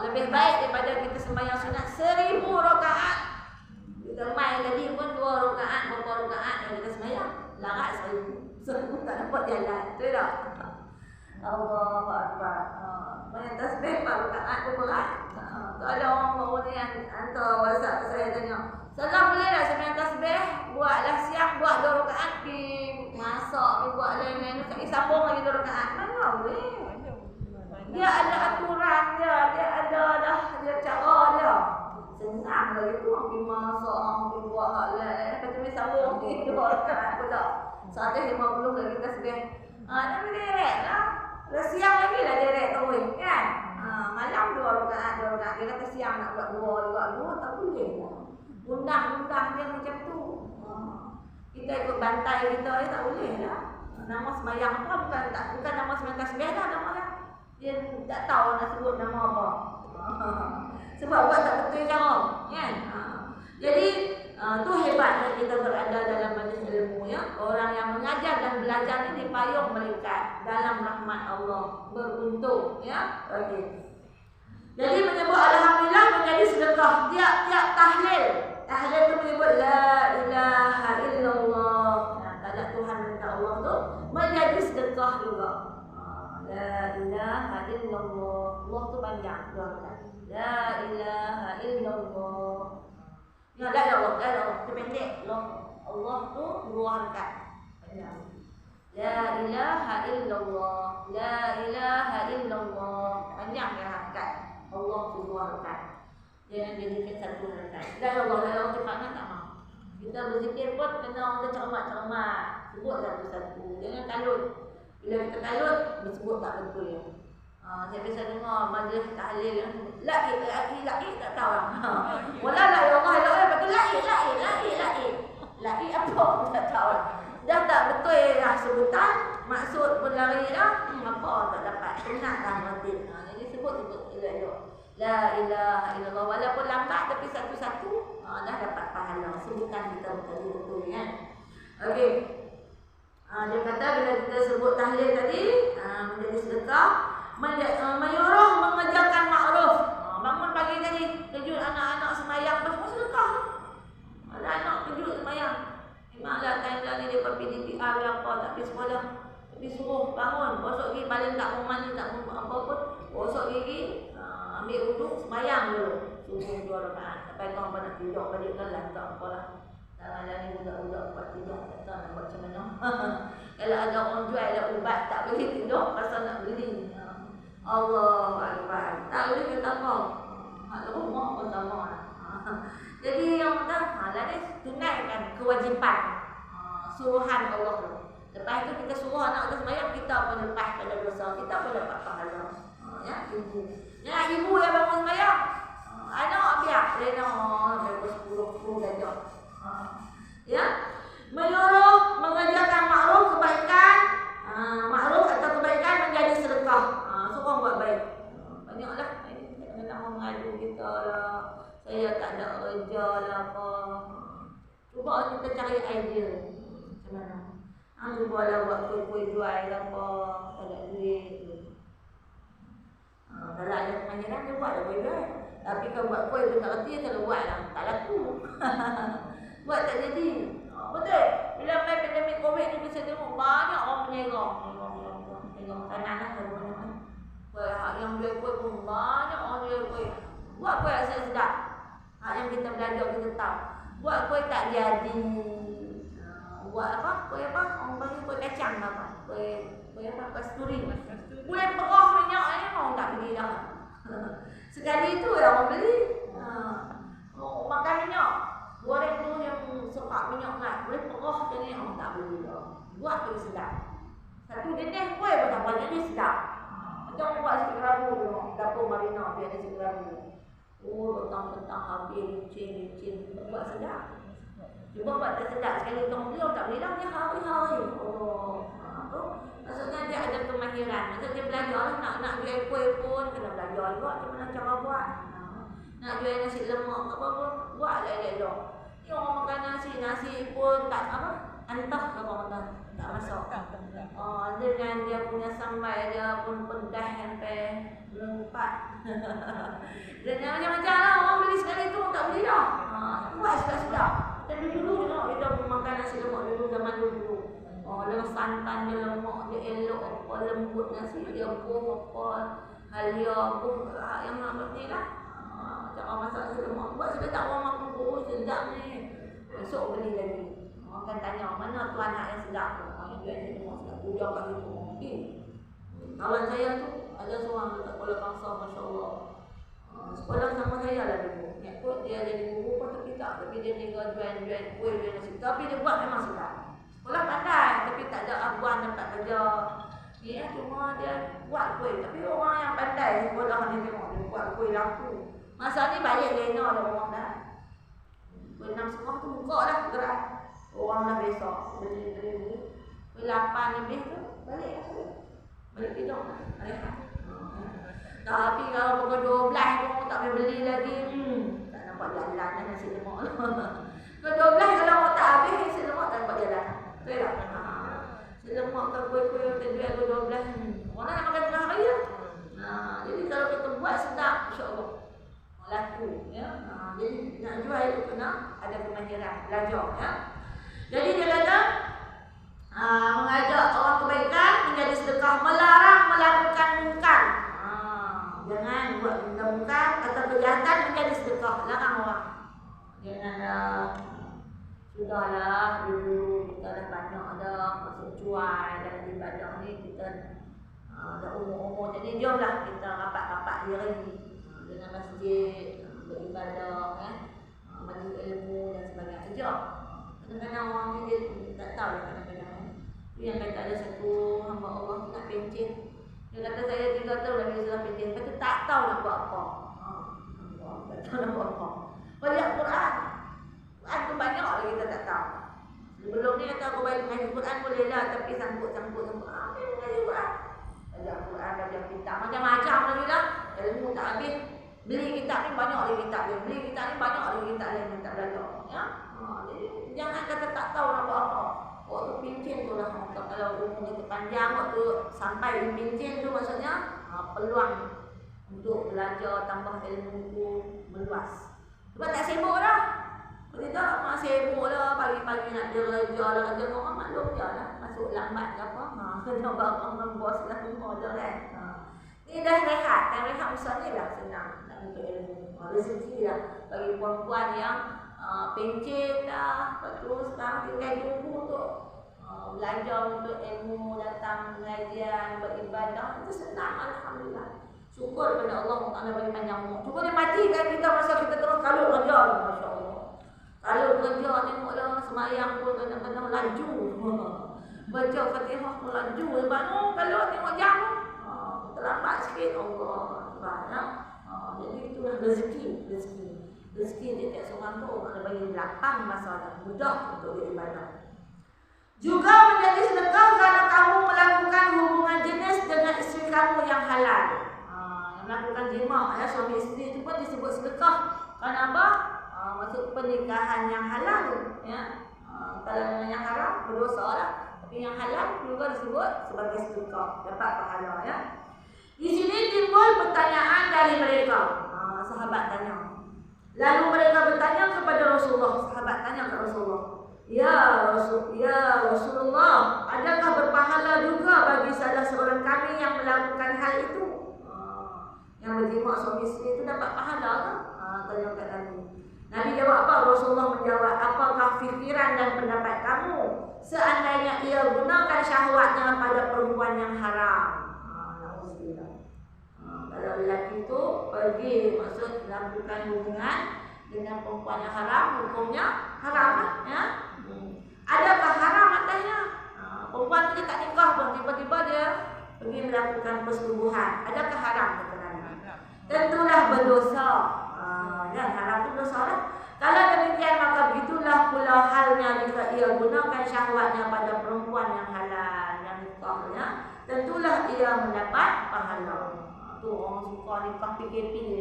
lebih baik daripada kita sembahyang sunat 1000 rakaat. Kita main tadi pun 2 rakaat, berapa rakaat yang kita sembahyang? Larat 1000. Tak dapat jalan. Betul tak? Allahu Akbar. Banyak tasbih 4 rakaat tu berat. Ada orang baru ni yang hantar WhatsApp saya tanya, "Salah boleh tak sembahyang tasbih? Buatlah siang, buat 2 rakaat, pergi masak, pergi buat lain-lain, tak sambung lagi 2 rakaat." Mana boleh? Dia ada aturan dia ada dah dia cara dia. Senang lagi tu pergi masak, pergi buat hal lain, lepas tu sambung pergi 2 rakaat pun tak. 150 lagi tasbih. Tapi direct lah. Siang lagi lah direct tahu kan. Malam 2 rakaat. Dia kata siang nak buat 2 tak boleh lah. Undang-undang dia macam tu. Kita ikut bantai kita tak boleh lah. Nama sembahyang apa bukan nama sembahyang tasbih dah nama dia. Dia tak tahu nak sebut nama apa. Sebab buat tak betul cara kan. Jadi tu hebatnya kita berada dalam majlis ilmu ya. Orang yang mengajar dan belajar ini dipayung mereka dalam rahmat Allah, beruntung ya. Okey. Jadi menyebut alhamdulillah menjadi sedekah. Tiap-tiap tahlil itu menyebut la ilaha illallah. Tak ada Tuhan melainkan Allah tu menjadi sedekah juga. La ilaha illallah. Allah tu panjang, la ilaha illallah. Ya, la ilaha tu pendek. Allah tu dua harakat panjang. La ilaha illallah, la ilaha illallah. Panjang ya harakat. Allah tu dua harakat. Jangan jadikan satu harakat. La ilaha cepatnya tak mau. Kita berzikir pun kena orang cermat-cermat. Sebut satu-satu. Jangan kalut. Bila kita kalut, disebut tak betul ya. Saya biasa dengar majlis tahlil yang laki tak tahu lah. Wala la ilaha betul laki apa tak tahu lah. Dah tak betul lah sebutan, maksud pun lari dah, apa tak dapat. Penat dah mati. Jadi sebut elok-elok. La ilaha illallah. Walaupun lambat tapi satu-satu dah dapat pahala. Sebutan kita betul kan. Okey. Dia kata bila kita sebut tahlil tadi menjadi sedekah, menyuruh mengerjakan makruf. Bangun pagi tadi, kejut anak-anak semayang, semua sedekah. Ada anak kejut semayang. Memanglah time ni dia pergi DPR apa, tak pergi sekolah. Tapi suruh bangun, gosok gigi, paling tak mau mandi, tak mau apa pun. Gosok gigi, ambil wuduk, semayang dulu. Suruh 2 rakaat. Sampai kau nak tidur, balik lelah, tak apalah. Dalam ni budak-budak buat tidur, tak tahu nak buat macam mana. Kalau ada orang jual ada ubat, tak boleh tidur, pasal nak beli. Allahu Akbar. Tak boleh kata apa. Hak rumah pun sama. Jadi yang pertama, ni tunaikan kewajipan suruhan Allah tu. Lepas tu kita suruh anak kita sembahyang, kita pun lepas pada dosa, kita pun dapat pahala. Ya, ibu. Ya, ibu yang bangun sembahyang. Anak biar lena berpuluh 10 gajah. Ya. Menyuruh mengerjakan makruf kebaikan, makruf atau kebaikan menjadi sedekah. Suruh buat baik. Banyaklah ini nak mengadu kita lah. Saya tak ada kerja lah apa. Cuba kita cari idea. Macam mana? Cuba lah buat kuih-kuih jual lah apa. Tak ada duit. Kalau ada pengajaran dia buat lah kuih jual. Tapi kalau buat kuih tu tak kerti, kalau buat lah tak laku. Buat tak jadi. Betul. Bila main pandemik COVID ni kita tengok banyak orang menyerang. Tengok kanan lah kalau yang jual kuih pun banyak orang jual kuih. Buat kuih rasa sedap. Yang kita belajar kita tahu. Buat kuih tak jadi. Buat apa? Kuih apa? Orang panggil kuih kacang apa? Kuih apa? Kasturi. Boleh perah minyak ni orang tak beli dah. Sekali tu yang orang beli. Makan minyak. Goreng tu yang sepak minyak nak. Boleh perah macam ni orang tak beli dah. Buat kuih sedap. Satu jenis kuih pun tak banyak ni sedap. Macam orang buat sikit rabu tu. Dapur Marina biar ada sikit rabu. Petang-petang habis licin. Buat sedap. Cuba buat tak sedap. Sekali orang beli, orang tak beli dah. Dia hari-hari. Tu maksudnya dia ada kemahiran. Maksudnya dia belajar nak jual kuih pun kena belajar juga macam mana cara buat. Nak jual nasi lemak apa pun buat elok-elok. Ni orang makan nasi pun tak apa. Antah apa makan. Tak masak. Dengan dia punya sambal dia pun pedas sampai melompat. Dan macam-macam lah orang beli sekali tu orang tak beli dah. Buat sedap-sedap. Dan dulu kita makan nasi lemak dulu zaman dulu. Dengan santan dia lemak, dia elok apa, lembut nasi dia buah apa, halia pun yang nak ni lah. Macam orang masak nasi lemak. Buat sedap orang makan buah sedap ni. Esok beli lagi. Orang akan tanya mana tu anak yang sedap tu. Yang jual nasi lemak sedap. Udah kat situ. Mungkin. Kawan saya tu ada seorang dekat Kuala Kangsar, Masya Allah. Sekolah sama saya lah dulu. Ikut dia jadi guru pun tapi dia tinggal jual kuih, jual nasi. Tapi dia buat memang sedap. Sekolah pandai tapi tak ada abuan dapat kerja. Ya, cuma dia buat kuih. Tapi orang yang pandai sekolah ni tengok dia buat kuih laku. Masa ni balik lena dah orang dah. Kuih 6.30 tu buka dah gerak. Orang dah besok beli. Kuih 8 lebih tu balik lah. Balik tidur. Tapi kalau pukul 12 pun tak boleh beli lagi. Tak nampak jalan lah nasi lemak. Pukul 12 kalau orang tak habis nasi lemak tak nampak jalan. Betul tak? Nasi lemak ke kuih-kuih yang kita jual pukul 12. Orang nak makan tengah hari lah. Jadi kalau kita buat sedap, insya-Allah laku. Ya? Jadi nak jual itu kena ada kemahiran, belajar. Ya? Jadi dia kata mengajak orang kebaikan menjadi sedekah, melarang melakukan mungkar. Jangan buat benda mungkar atau kejahatan menjadi sedekah. Larang orang. Janganlah. Sudahlah, dulu kita dah banyak dah masuk cuai dalam ibadah ni, kita dah umur-umur, jadi jomlah kita rapat-rapat diri dengan masjid, beribadah, majlis ilmu dan sebagainya. Jom. Kadang-kadang orang ni dia tak tahu lah kadang-kadang. Itu yang kata ada satu hamba Allah tu nak pencet. Dia kata saya 3 tahun lagi sudah pencet, lepas tu tak tahu nak buat apa. Tak tahu nak buat apa. Baca Quran. Quran tu banyak lagi kita tak tahu. Sebelum ni kata aku baik mengaji Quran boleh lah, tapi sangkut-sangkut. Apa yang mengaji Quran? Baca Quran, baca kitab, macam-macam lagi lah. Ilmu tak habis. Beli kitab ni banyak lagi kitab lain. Beli kitab ni banyak lagi kitab lain yang tak belajar. Ya? Jadi jangan kata tak tahu nak buat apa. Waktu pincin tu lah. Kalau umur kita panjang, waktu sampai di pincin tu maksudnya peluang untuk belajar tambah ilmu tu meluas. Sebab tak sibuk dah. Kalau tidak, mak sibuk lah. Pagi-pagi nak kerja lah. Kerja orang maklum je lah. Masuk lambat ke apa. Kena bangun bos lah semua je kan. Ini dah rehat. Dan rehat misalnya dah senang. Nak untuk ilmu. Rezeki lah. Bagi perempuan yang pencet dah. Lepas tu sekarang tinggal tunggu untuk belajar untuk ilmu, datang pengajian, beribadah. Itu senang, alhamdulillah. Syukur kepada Allah Taala bagi panjang umur. Cuba dia matikan kita masa kita terus kalut kerja. Masya-Allah. Kalau kerja tengoklah semayang pun kadang-kadang laju. Baca Fatihah pun laju. Bangun kalau tengok jam terlambat sikit. Allah Akbar. Jadi itulah rezeki. Rezeki dia tak seorang tu ada bagi lapang masa mudah untuk beribadah. Juga menjadi sedekah kalau kamu melakukan hubungan jenis dengan isteri kamu yang halal. Yang melakukan jima, suami isteri itu pun disebut sedekah. Kenapa? Maksud pernikahan yang halal. Ya. Kalau yang haram berdosa lah. Tapi yang halal juga disebut sebagai sedekah. Dapat pahala. Ya. Di sini timbul pertanyaan dari mereka. Sahabat tanya. Lalu mereka bertanya kepada Rasulullah. Sahabat tanya kepada Rasulullah. Ya Rasulullah, adakah berpahala juga bagi salah seorang kami yang melakukan hal itu? Yang berjima suami isteri itu dapat pahala ke? Tanya kat Nabi. Nabi jawab apa? Rasulullah menjawab, apakah fikiran dan pendapat kamu seandainya ia gunakan syahwatnya pada perempuan yang haram? Kalau lelaki itu pergi maksud melakukan hubungan dengan perempuan yang haram, hukumnya haram ya. Adakah haram atasnya? Perempuan itu tak nikah pun tiba-tiba dia pergi melakukan persetubuhan. Adakah haram kata Nabi? Tentulah berdosa. Ya, haram itu dosa lah. Kalau demikian maka begitulah pula halnya jika ia gunakan syahwatnya pada perempuan yang halal yang nikahnya. Tentulah ia mendapat pahala. Tu orang suka nikah PKP ni.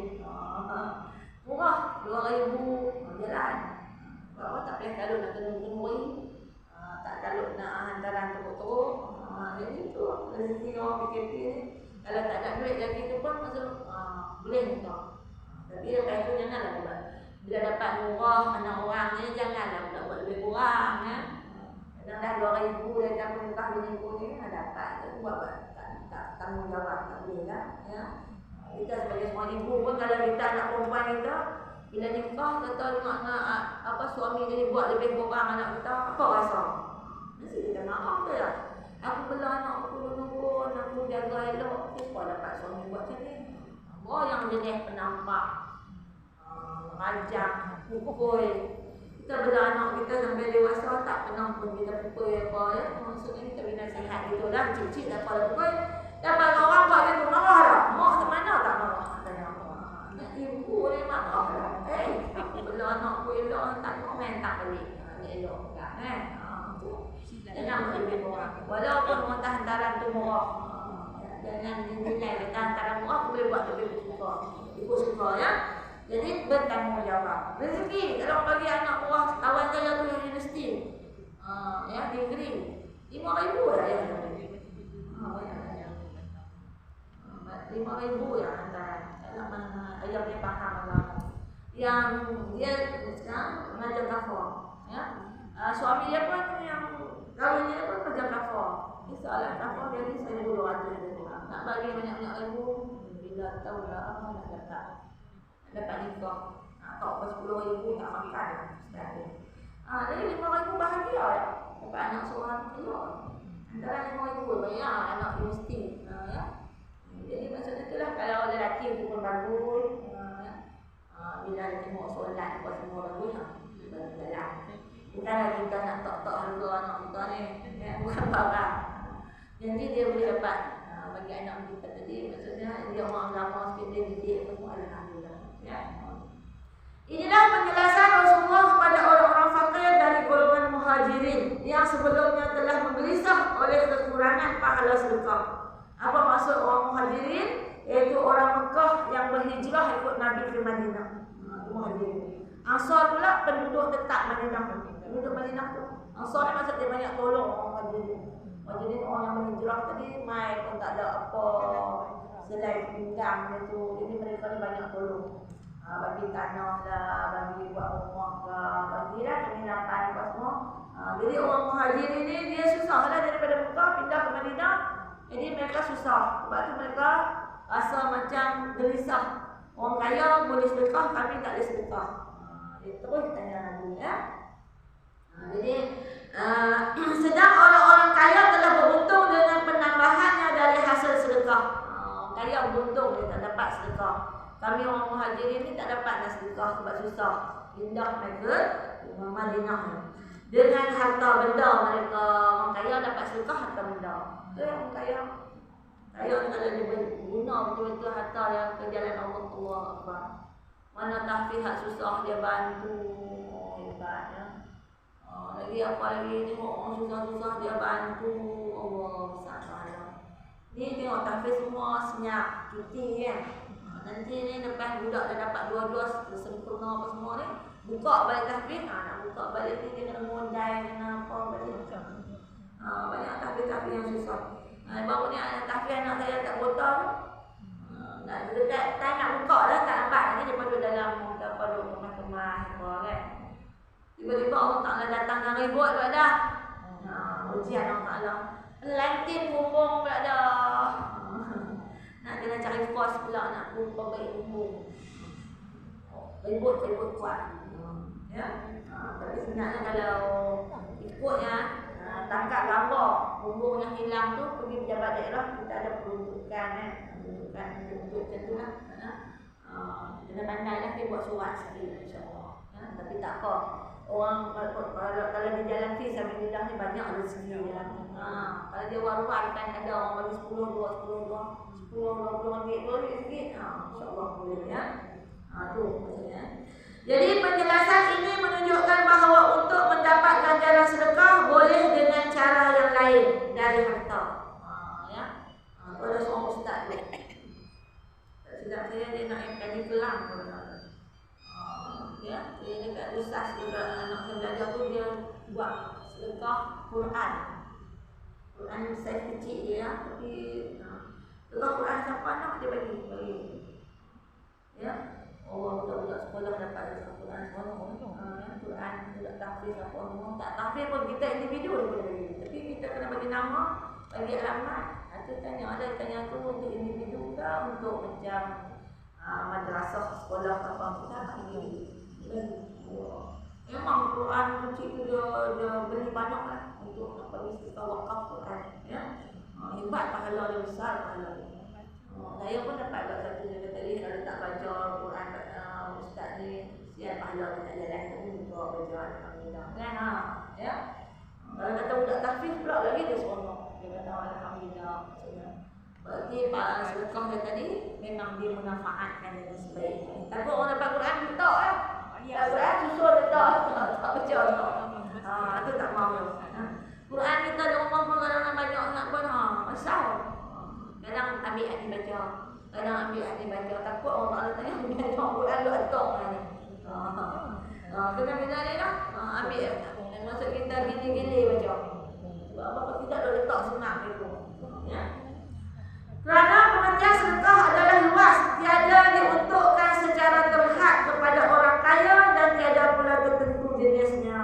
Murah 2,000 jalan. Bawa tak payah kalau nak kena tak kalau nak hantaran teruk-teruk. Jadi tu rezeki orang PKP ni. Kalau tak ada duit lagi tu pun masuk boleh nikah. Tapi lepas tu janganlah buat. Bila dapat murah anak orang ni janganlah buat lebih kurang ya. Kadang dah 2,000 dah tak nikah bini ni dapat tu buat tak tanggungjawab tak boleh lah ya. Kita sebagai seorang ibu pun kalau kita anak perempuan kita bila nikah kata tengok apa suami jadi buat lebih kurang anak kita apa rasa? Mesti kita maaf ke ya. Aku bela anak aku nurun, aku jaga elok, siapa dapat suami buat macam ni? Oh yang jenis penampak rajak, pukul. Kita bela anak kita sampai dewasa tak pernah pun kita pukul apa ya. Maksudnya kita bina sihat gitu lah, cik-cik dapat pukul. Dapat orang buat dia tu marah tak? Mak semana tak marah? Anak ibu ni marah tak? Aku bela anak aku elok, tak komen tak balik. Ni elok tak kan? Jangan beri orang. Walaupun orang hantaran tu murah. Jangan dinilai kata hantaran murah, aku boleh buat lebih suka. Ikut suka ya. Jadi bertanggungjawab. Rezeki kalau bagi anak buah kawan saya tu universiti. Ya, degree 5,000 lah ya. 5,000 ya hantaran. Kalau mana ayah dia faham agama. Yang dia sekarang mengajar kafir, ya. Suami dia pun yang kahwin dia pun kerja kafir. Soalan kafir jadi 1,200 nak bagi banyak-banyak ilmu. Bila tahu lah nak dapat nikah. Tak apa 10,000 tak makan. Jadi 5,000 bahagia ya. Dapat anak seorang keluar. Antara 5,000 banyak anak universiti. Ya. Jadi maksudnya itulah kalau lelaki itu pun bagus. Bila dia tengok solat apa semua bagus jalan. Bukanlah kita nak tok-tok harga anak kita ni. Ya, bukan barang. Jadi dia boleh dapat bagi anak kita tadi. Maksudnya dia orang agama sikit dia didik semua alhamdulillah. Ya. Inilah penjelasan Rasulullah kepada orang-orang fakir dari golongan muhajirin yang sebelumnya telah menggelisah oleh kekurangan pahala sedekah. Apa maksud orang muhajirin? Iaitu orang Mekah yang berhijrah ikut Nabi ke Madinah. Muhajirin. Ansar pula penduduk tetap Madinah. Penduduk Madinah tu. Ansar ni maksud dia banyak tolong orang muhajirin. Muhajirin orang yang berhijrah tadi mai pun tak ada apa selain pinggang itu. Jadi mereka ni banyak tolong. Bagi tanah lah, bagi buat rumah lah, bagilah penginapan apa semua. Jadi orang muhajirin ni dia susah lah daripada Mekah pindah ke Madinah. Jadi mereka susah. Sebab tu mereka rasa macam gelisah. Orang kaya boleh sedekah, kami tak boleh sedekah. Dia terus tanya Nabi ya. Jadi sedang orang-orang kaya telah beruntung dengan penambahannya dari hasil sedekah. Kaya beruntung dia tak dapat sedekah. Kami orang muhajirin ni tak dapat nak sedekah sebab susah. Pindah mereka ke Madinah dengan harta benda mereka. Orang kaya dapat sedekah harta benda. Itu yang kaya. Kaya ni kalau dia guna betul-betul harta yang ke jalan Allah Akbar. Mana tahfiz hak susah dia bantu. Hebat ya. Lagi apa lagi tengok orang susah-susah dia bantu. Allah besar pahala. Ni tengok tahfiz semua senyap, cuti kan. Nanti ni lepas budak dah dapat 2 dos sempurna apa semua ni, buka balik tahfiz. Nak buka balik ni dia kena mondai, kena apa balik. Banyak tahfiz-tahfiz yang susah. Baru ni ada tahfiz anak saya kat Kota tu. Nak dekat time nak buka dah tak nampak lagi dia duduk dalam apa duduk kemas-kemas apa kan. Tiba-tiba Allah Ta'ala datang dengan ribut pula dah. Ujian Allah Ta'ala. Lantin bumbung pula dah. Nak kena cari kos pula nak pun baik bumbung. Ribut kuat. Ya. Tapi sebenarnya kalau ikutnya tangkap gambar bumbung yang hilang tu pergi pejabat daerah kita ada peruntukan peruntukan untuk macam tu lah. Kena pandai lah kita buat surat sekali insyaAllah. Tapi tak apa. Orang kalau di jalan fi sabilillah ni banyak rezeki ya. Kalau dia war-war kan ada orang bagi 10 ringgit tu sikit. Insya-Allah boleh ya. Tu maksudnya. Jadi penjelasan ini menunjukkan bahawa untuk mendapat ganjaran sedekah boleh dengan cara yang lain dari harta. Ya. Ada seorang ustaz tu. Sedang saya dia nak kaji kelam ya, dia dekat ustaz juga anak saya belajar tu dia buat sedekah Quran saya kecil dia tapi sedekah Quran siapa nak dia bagi ya. Budak-budak sekolah dapat sedekah Quran semua Quran budak tahfiz apa semua tak tahfiz pun kita individu dia boleh bagi tapi kita kena bagi nama bagi alamat. Itu tanya ada tanya tu untuk individu ke untuk macam madrasah sekolah apa kita bagi. Memang Quran kecil tu dia beli banyak lah untuk nak bagi sedekah wakaf Quran ya. Hebat pahala dia besar pahala dia. Saya pun dapat buat satu jaga tadi kalau tak baca Quran ustaz ni siap pahala dia tak jalan tu juga baca alhamdulillah kan ya. Kalau kata budak tahfiz pula lagi dia seronok. Dia kata alhamdulillah maksudnya. Berarti sedekah dia tadi memang dia memanfaatkan dengan sebaik. Takut orang dapat Quran letak Quran susul letak tak baca tu tak mahu. Quran kita di rumah pun kadang-kadang banyak sangat pun masalah. Kadang ambil adik baca, kadang ambil adik baca. Takut orang Ta'ala tanya baca Quran lu letak ni. Kena-kena ni lah ambil maksud kita gini-gini baca. Sebab apa kita dah letak sunat itu ya. Kerana pengertian sedekah adalah luas, tiada diuntukkan secara terhad kepada orang kaya dan tiada pula tertentu jenisnya.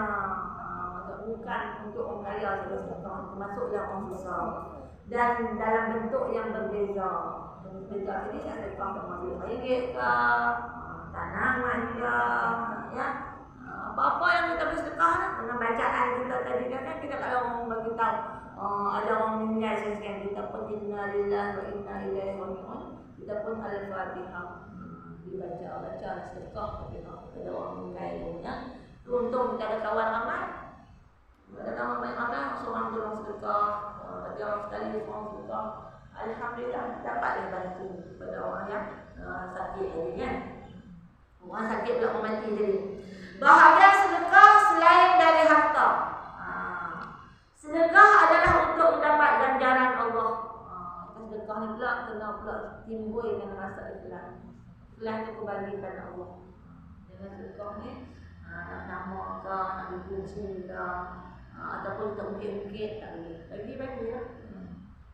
Bukan untuk orang kaya saja sedekah, termasuk yang orang susah dan dalam bentuk yang berbeza. Kita ini nak sedekah ke mobil ringgit ke, tanaman ke, ya. Apa-apa yang kita bersedekah dengan bacaan kita tadi kan kita kalau orang bagi tahu ada orang meninggal sekian kita pun inna lillahi wa inna ilaihi raji'un, kita pun al-Fatihah dibaca sedekah kepada orang meninggal ya. Untung kita ada kawan ramai. Ada kawan banyak seorang tolong sedekah, ada orang sekali orang sedekah. Alhamdulillah dapatlah bantu kepada orang yang sakit tadi kan. Orang sakit pula orang mati tadi. Bahagian sedekah selain dari harta. Sedekah adalah untuk mendapat ganjaran Allah. Sedekah ni pula kena pula timbulkan rasa ikhlas. Ikhlas itu kebajikan Allah. Dengan sedekah ni nak nama ke, nak dipuji ke, ataupun untuk ungkit-ungkit tak boleh. Bagi lah.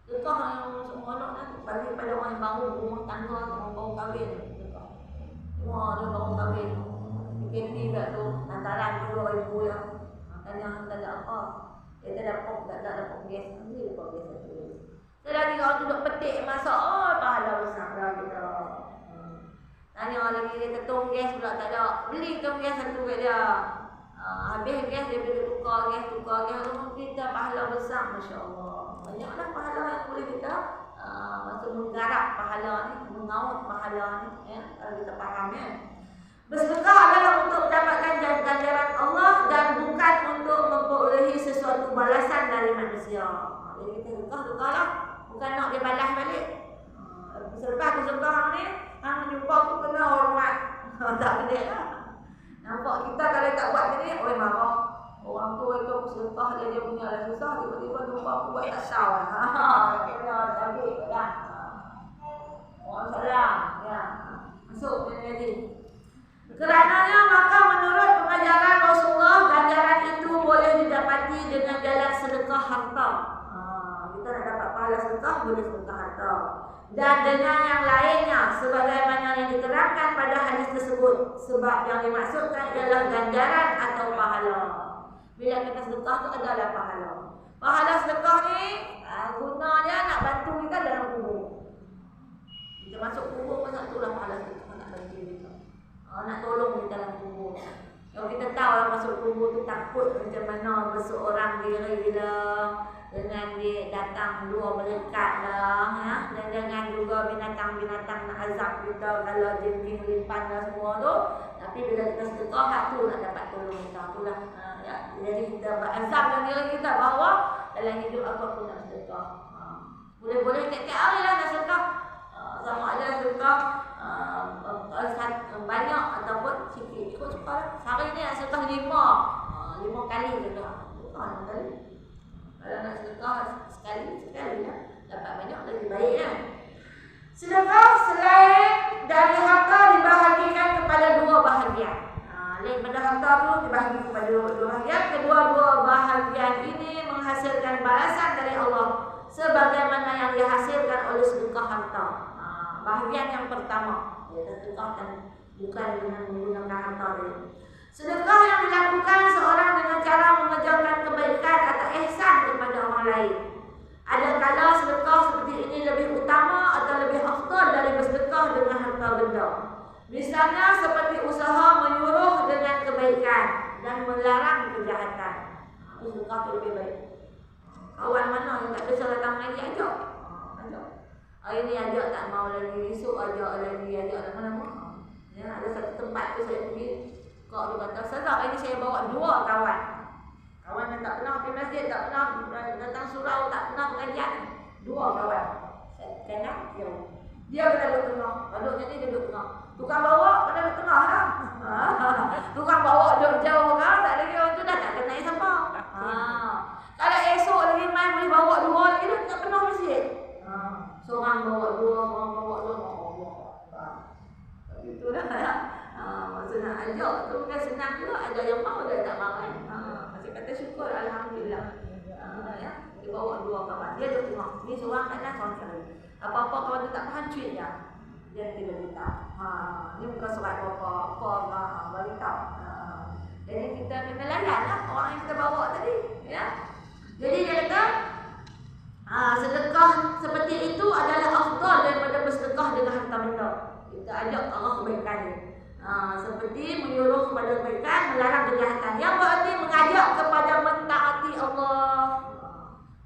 Sedekah yang seronok kan bagi pada orang yang baru rumah tangga, orang baru kahwin. Semua dia baru kahwin. PKP kat tu, hantaran dua ibu yang tanya tak ada apa. Dia tak dapat gas. Ni dapat gas satu. Selagi kau duduk petik masak, pahala besar dah kita. Tanya lagi dia ketung gas pula tak ada. Beli ketung gas satu kat dia. Habis gas dia boleh tukar gas. Kita pahala besar, masya-Allah. Banyaklah pahala yang boleh kita masuk menggarap pahala ni, mengaut pahala ni ya, kalau kita faham ya. Bersedekah adalah untuk mendapatkan ganjaran Allah dan bukan untuk memperolehi sesuatu balasan dari manusia. Jadi kita sedekah-sedekahlah, bukan nak dia balas balik. Selepas aku sedekah ni, hang jumpa aku kena hormat. Tak boleh lah. Nampak kita kalau tak buat ni, marah. Orang tua itu aku sedekah dia punya lah susah, tiba-tiba jumpa aku buat tak sah. Kena bagi lah. Orang salah, ya. Masuk dia jadi. Kerananya maka menurut pengajaran Rasulullah, ganjaran itu boleh didapati dengan jalan sedekah harta. Kita nak dapat pahala sedekah, boleh sedekah harta. Dan dengan yang lainnya, sebagaimana yang diterangkan pada hadis tersebut. Sebab yang dimaksudkan ialah ganjaran atau pahala. Bila kita sedekah tu adalah pahala. Pahala sedekah ni guna dia nak bantu kita dalam kubur. Kita masuk kubur pun satu lah pahala sedekah nak bantu kita. Nak tolong kita dalam kubur. Kalau kita tahu orang masuk kubur tu takut macam mana berseorang diri lah, dengan dia datang dua malaikat lah ya, dan dengan juga binatang-binatang nak azab kita kalau jin-jin lipan lah semua tu. Tapi bila kita sedekah hak tu nak dapat tolong kita itulah ya. Jadi kita berazamkan diri kita bahawa dalam hidup aku nak sedekah. Boleh-boleh tiap-tiap hari lah nak sedekah. Sama ada sedekah banyak ataupun sikit. Ikut suka lah. Sehari ni nak sedekah 5 kali sedekah. Bukan 6 kali. Kalau nak sedekah sekali lah. Dapat banyak lagi baik kan. Sedekah selain dari harta dibahagikan kepada dua bahagian. Lain pada harta tu dibahagi kepada dua bahagian. Kedua-dua bahagian ini menghasilkan balasan dari Allah sebagaimana yang dihasilkan oleh sedekah harta. Bahagian yang pertama, iaitu sedekah dan bukan dengan menggunakan harta dia. Sedekah yang dilakukan seorang dengan cara mengerjakan kebaikan atau ihsan kepada orang lain. Adakala sedekah seperti ini lebih utama atau lebih afdal dari bersedekah dengan harta benda. Misalnya seperti usaha menyuruh dengan kebaikan dan melarang kejahatan. Sedekah itu lebih baik. Kawan mana yang tak bisa datang lagi ajak. Hari ni ajak tak mau lagi, esok ajak lagi, ajak mana-mana. Ya, ada satu tempat tu saya pergi, kau dia kata, "Ustazah, hari ni saya bawa 2 kawan." Kawan yang tak pernah pergi masjid, tak pernah datang surau, tak pernah pengajian. 2 kawan. Kanan, jauh. Dia kena duduk tengah. Duduknya ni dia duduk tengah. Tukang bawa kena duduk tengah lah. Tukang bawa duduk jauh kan, tak lagi orang tu dah tak kenal siapa. Kalau esok lagi main boleh bawa 2 lagi, dia tak pernah masjid. Seorang bawa 2, orang bawa 2. Itulah ya. Maksud nak ajak tu kan senang juga. Ada yang mau, ada yang tak mau kan. Masih kata syukur, alhamdulillah. Ya, dia bawa 2 kawan. Dia duduk tengok. Ni seorang kanan, seorang kiri. Apa-apa kawan tu tak faham, cuit dia. Dia tidak beritahu. Ni bukan surat apa-apa. Beritahu. Jadi kita kena layan lah orang yang kita bawa tadi. Ya. Jadi dia kata sedekah seperti itu adalah afdal daripada bersedekah ajak Allah kebaikan. Seperti menyuruh kepada kebaikan, melarang kejahatan. Yang berarti mengajak kepada mentaati Allah.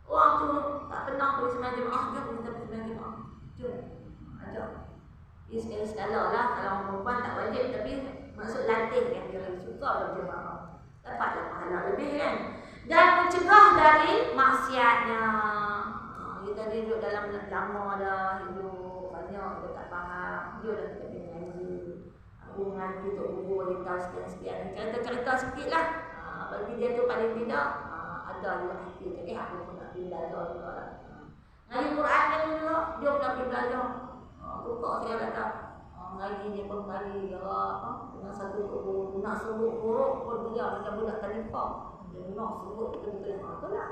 Orang tu tak pernah pergi sembahyang jemaah, jom kita pergi sembahyang jemaah. Jom, ajak. Ia sekali-sekala lah, kalau orang perempuan tak wajib, tapi maksud latih kan, dia lagi suka berjemaah. Dapatlah pahala lebih kan. Dan mencegah dari maksiatnya. Kita duduk dalam lama dah, hidup banyak kita tak faham. Dia dah kita pergi ngaji. Aku mengaji untuk guru beritahu sekian-sekian. Cerita-cerita sikit lah. Bagi dia tu paling tidak ada juga hati. Jadi aku pun nak pergi belajar juga lah. Ngaji Quran kan juga, dia pun nak pergi belajar. Buka saya kata ngaji dia pun ngaji dia dengan satu guru. Nak sebut huruf pun dia macam budak talipah. Dia nak sebut betul-betul tu lah.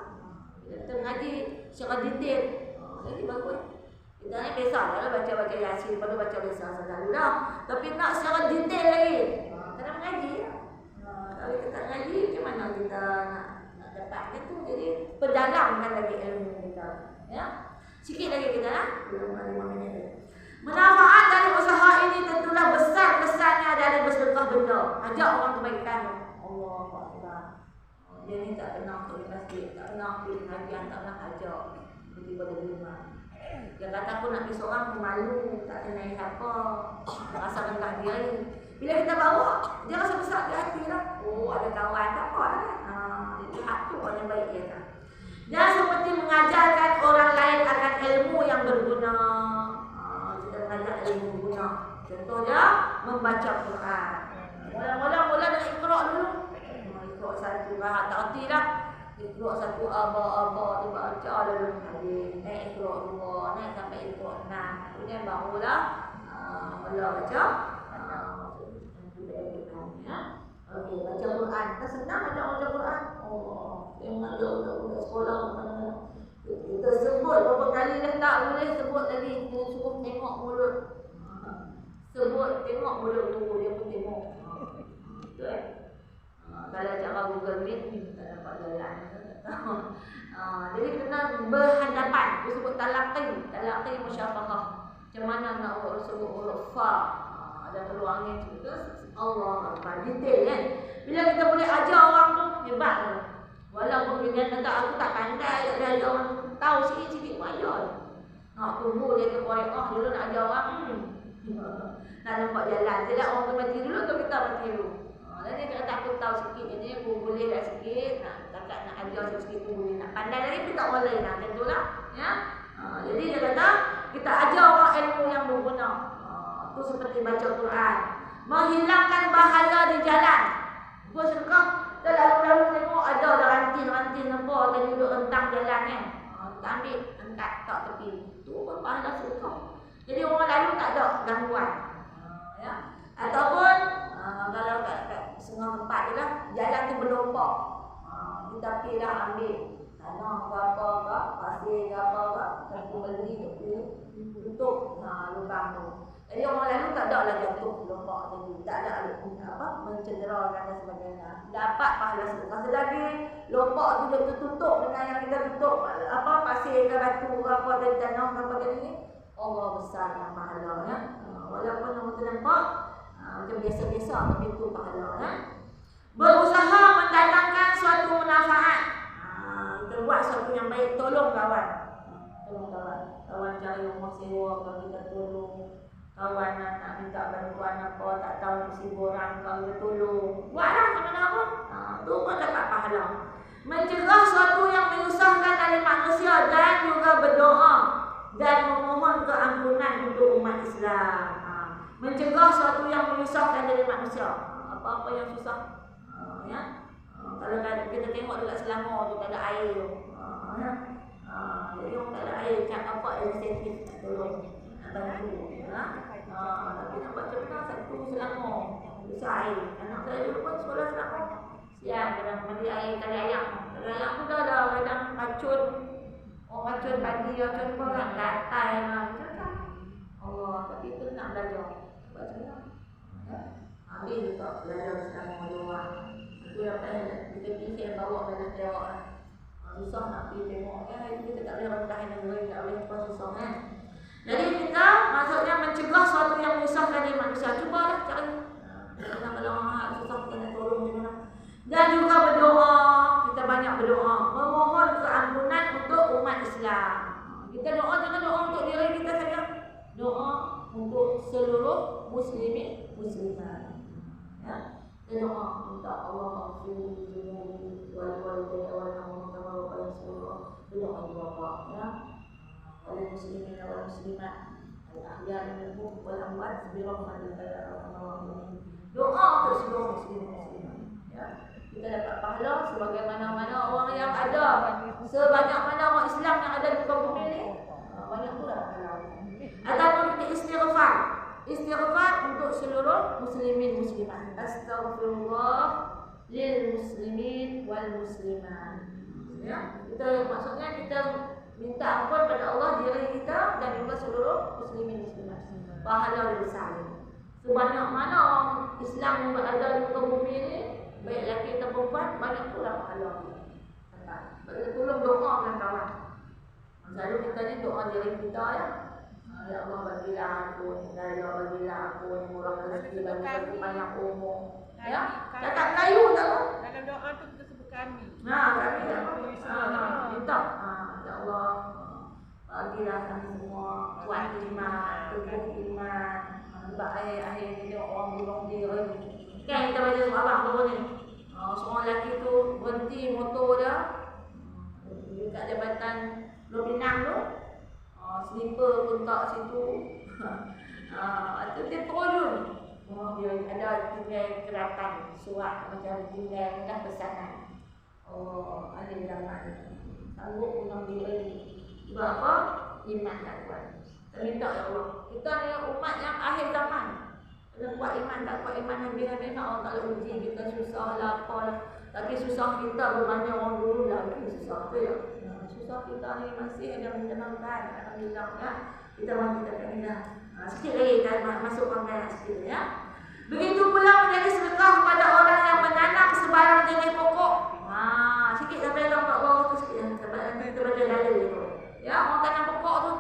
Kita ngaji secara detail. Jadi bagus. Kita ni biasa lah baca-baca Yasin, lepas tu baca biasa dulu dah. Tapi nak secara detail lagi. Kena mengaji. Kalau kita tak ngaji, macam mana kita nak dapatkan tu? Jadi perdalamkan lagi ilmu kita. Ya. Sikit lagi kita lah. Belum 5 minit lagi. Manfaat dari usaha ini tentulah besar kesannya dari bersedekah benda. Ajak orang kebaikan. Allah Akbar. Dia ni tak pernah pergi masjid, tak pernah pergi kajian, tak pernah ajak. Tiba-tiba dia terima. Dia kata aku nak pergi seorang, aku malu, tak kenal siapa. Rasa rendah diri. Bila kita bawa, dia rasa besar di hati lah. Oh, ada kawan, tak apa lah. Jadi hati orang yang baik dia kan. Dan seperti mengajarkan orang lain akan ilmu yang berguna. Kita mengajar ilmu berguna. Contohnya, membaca Quran. Mula-mula dengan Iqra dulu. Iqra satu rahat, tak erti lah. Iqra satu aba-aba, dibaca dulu. Naik Iqra 2, naik sampai Iqra 6. Kemudian barulah mula baca. Okey, baca Quran. Kan senang baca Quran. Oh, memang dia budak sekolah mana. Kita sebut berapa kali dah tak boleh sebut tadi. Kita suruh tengok mulut. Sebut tengok mulut guru, dia pun tengok. Betul kan? Kalau cara Google Meet ni tak dapat jalan. Jadi kena berhadapan. Dia sebut talaqi musyafahah. Macam mana nak sebut huruf fa. Ada peluangnya juga. Allah Akbar, detail kan. Bila kita boleh ajar orang tu, hebat tu. Walaupun dia kata aku tak pandai, ada orang tahu sikit-sikit pun ajar. Nak tunggu dia ke Qore'ah dulu nak ajar orang. Nak nampak jalan. Tidak orang tu mati dulu atau kita mati dulu. Jadi dia kata aku tahu sikit, jadi aku boleh dah sikit. Nak ajar sikit tu boleh. Nak pandai lagi pun tak boleh lah. Macam tu lah. Ya? Jadi dia kata kita ajar orang ilmu yang berguna. Tu seperti baca Quran. Menghilangkan bahala di jalan. Gua sedekah, kita lalu-lalu tengok ada ranting-ranting nampak tadi duduk rentang jalan kan. Kita ambil, angkat tak tepi. Tu pun bahala sedekah. Jadi orang lalu tak ada gangguan. Ya. Ataupun kalau kat setengah tempat je lah, jalan tu berlompak. Kita pergi lah ambil tanah ke apa ke, pasir ke apa ke, kita beli tutup lubang tu. Jadi orang lalu tak ada lah jatuh lompak tadi. Tak ada mencederakan dan sebagainya. Dapat pahala sedekah. Selagi lompak tu dia tertutup dengan yang kita tutup pasir ke batu ke apa dari tanah ke apa tadi ni, Allah besarnya pahalanya. Walaupun orang tu nampak macam biasa-biasa, tapi itu pahalanya. Berusaha mendatangkan suatu manfaat. Kita buat sesuatu yang baik, tolong kawan. Kawan cari rumah sewa, kalau kita tolong. Kawan nak minta bantuan apa, tak tahu isi borang, kalau dia tolong. Buatlah macam mana pun. Tu pun dapat pahala. Mencegah sesuatu yang menyusahkan dari manusia dan juga berdoa dan memohon keampunan untuk umat Islam. Mencegah sesuatu yang menyusahkan dari manusia. Apa-apa yang susah. Ya. Kalau kita tengok dekat Selangor tu tak ada air tu. Jadi orang tak ada air, cakap apa inisiatif nak tolong, nak bantu. Tapi nak buat macam mana satu Selangor bisa air. Anak saya dulu pun sekolah Selangor. Siap kadang mandi air kali ayam. Kali ayam tu dah ada kadang racun. Orang racun pagi, racun pun orang gatai lah. Allah, tapi itu nak belajar. Buat macam mana? Ambil juga belajar Selangor luar. Itu yang kita pergi saya bawa banyak tengok lah. Susah nak pergi tengok kan. Kita tak boleh rendah negeri, tak boleh apa susah kan. Jadi kita maksudnya mencegah sesuatu yang menyusahkan di manusia. Cubalah cari. Kalau orang susah kita nak tolong macam mana. Dan juga berdoa, kita banyak berdoa, memohon keampunan untuk umat Islam. Kita doa jangan doa untuk diri kita saja. Doa untuk seluruh muslimin muslimat. Ya. Kita doa minta Allah ampuni wal walidayya wal amwat kama rabbayani shaghira. Doa juga ya. Wal muslimin wal muslimat al-ahya'i minhum wal amwat bi rahmatika ya arhamar rahimin. Doa untuk seluruh muslimin muslimat. Ya. Kita dapat pahala sebagaimana orang yang ada, sebanyak mana orang Islam yang ada di muka bumi ni, banyak pula pahala. Ataupun kita istighfar. Istighfar untuk seluruh muslimin muslimat. Astaghfirullah lil muslimin wal muslimat. Ya, kita maksudnya kita minta ampun pada Allah diri kita dan juga seluruh muslimin muslimat. Pahala besar. Sebanyak mana orang Islam yang berada di muka bumi ni, baik lelaki atau perempuan, banyak pula pahala. Kita tolong doakan kawan. Selalu kita ni doa diri kita ya. Ya Allah bagilah aku, ya Allah bagilah aku murah rezeki, bagi banyak umur. Ya, cakap Melayu tak lah. Dalam doa tu kita sebut kami. Kami ya. Minta. Ya Allah bagilah kami semua kuat iman, teguh iman. Sebab akhir-akhir ni orang bunuh diri. Kan kita baca surah abang tu ni. Seorang lelaki tu berhenti motor dia dekat jabatan Pulau Pinang tu. Slipper pun tak situ. Itu dia terjun. Dia ada tinggal keratan surat macam tinggal dah pesanan. Ahli zaman sanggup pulang diri. Sebab apa? Iman tak kuat. Kita minta ya Allah. Kita ni umat yang akhir zaman. Kalau kuat iman tak kuat iman habis-habis orang tak boleh uji kita susah lah apa lah. Tapi susah kita berbanding orang dulu lagi susah tu ya. Susah kita ni masih ada menyenangkan. Alhamdulillah ya. Kita mahu kita kena sikit lagi kita masuk panggilan sikit ya. Begitu pula menjadi sedekah kepada orang yang menanam sebarang jenis pokok. Sikit sampai dalam Allah tu sikit sebab kita baca dalil tu. Ya, orang tanam pokok tu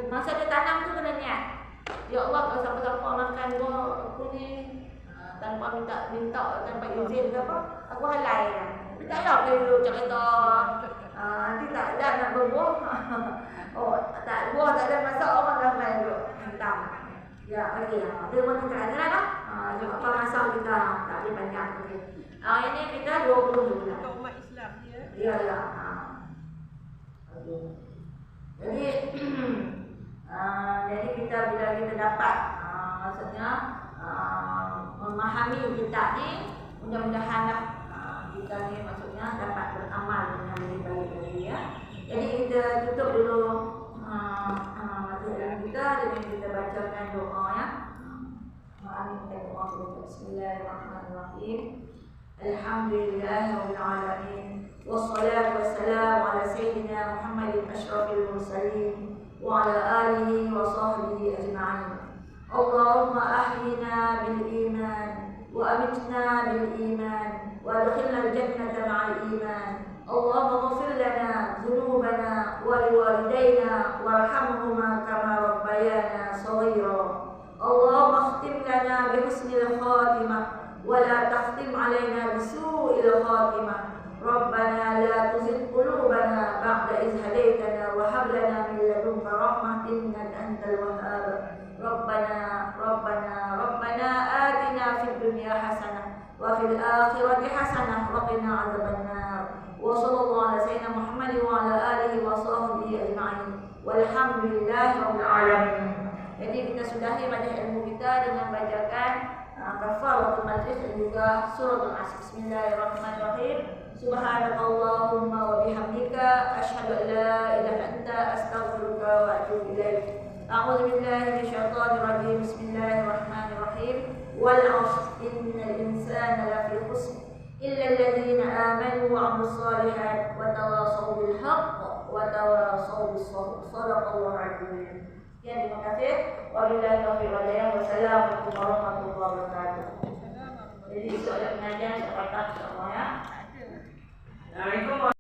masa dia tanam tu kena niat. Ya Allah, kalau siapa-siapa makan buah aku ni tanpa minta tanpa izin ke apa, aku halal kan. Tapi tak ada dulu cerita nanti tak ada nak berbuah. Tak buah tak ada masak orang ramai dulu hentam. Ya, okey. Dia pun tak ada lah. Apa masak kita tak boleh panjang okey. Ini kita 20 dulu lah. Untuk umat Islam ya. Ya ya. Okey. Jadi kita bila kita dapat maksudnya memahami kitab ni, mudah-mudahan kita ni maksudnya dapat beramal dengan lebih baik lagi ya. Jadi kita tutup dulu materi kita dengan kita bacakan doa ya. Amin. Doa kita. Bismillahirrahmanirrahim. Alhamdulillahirabbil alamin. Wassalatu wassalamu ala sayyidina Muhammadin asyrafil mursalin wa ala alihi wa sahbihi ajma'in. Allahumma ahyina bil iman wa amitna bil iman wa adkhilna al jannata ma'al iman. Allahumma ighfir lana dhunubana wa liwalidayna warhamhuma kama rabbayana shaghira. Allahumma khtim lana bi husnil khatimah wa la takhtim alaina bi su'il khatimah. Rabbana la tuzigh qulubana ba'da idh hadaytana wa hab lana min ladunka rahmah innaka antal wahhab. Rabbana atina fid dunya hasanah wa fil akhirati hasanah wa qina adzabannar. Wa sallallahu ala sayyidina Muhammad wa ala alihi wa sahbihi ajma'in. Walhamdulillahi rabbil alamin. Jadi kita sudahi majlis ilmu kita dengan bacakan kafaratul majlis dan juga suratul Asr. Bismillahirrahmanirrahim. Subhanakallahumma wa bihamdika asyhadu an la ilaha illa anta astaghfiruka wa atubu ilaik. A'udzu billahi minasyaitonir rajim. Bismillahirrahmanirrahim. Wal 'ashr innal insana lafi khusr illa alladziina aamanu wa 'amilus shalihaati wa tawashaw bil haqq wa tawashaw bis sabr. Shadaqallahu 'azim. Ya, terima kasih. Wabillahi taufiq wal hidayah. Wassalamualaikum warahmatullahi wabarakatuh. Jadi soalan pengajian saya kata insya-Allah ya. Assalamualaikum.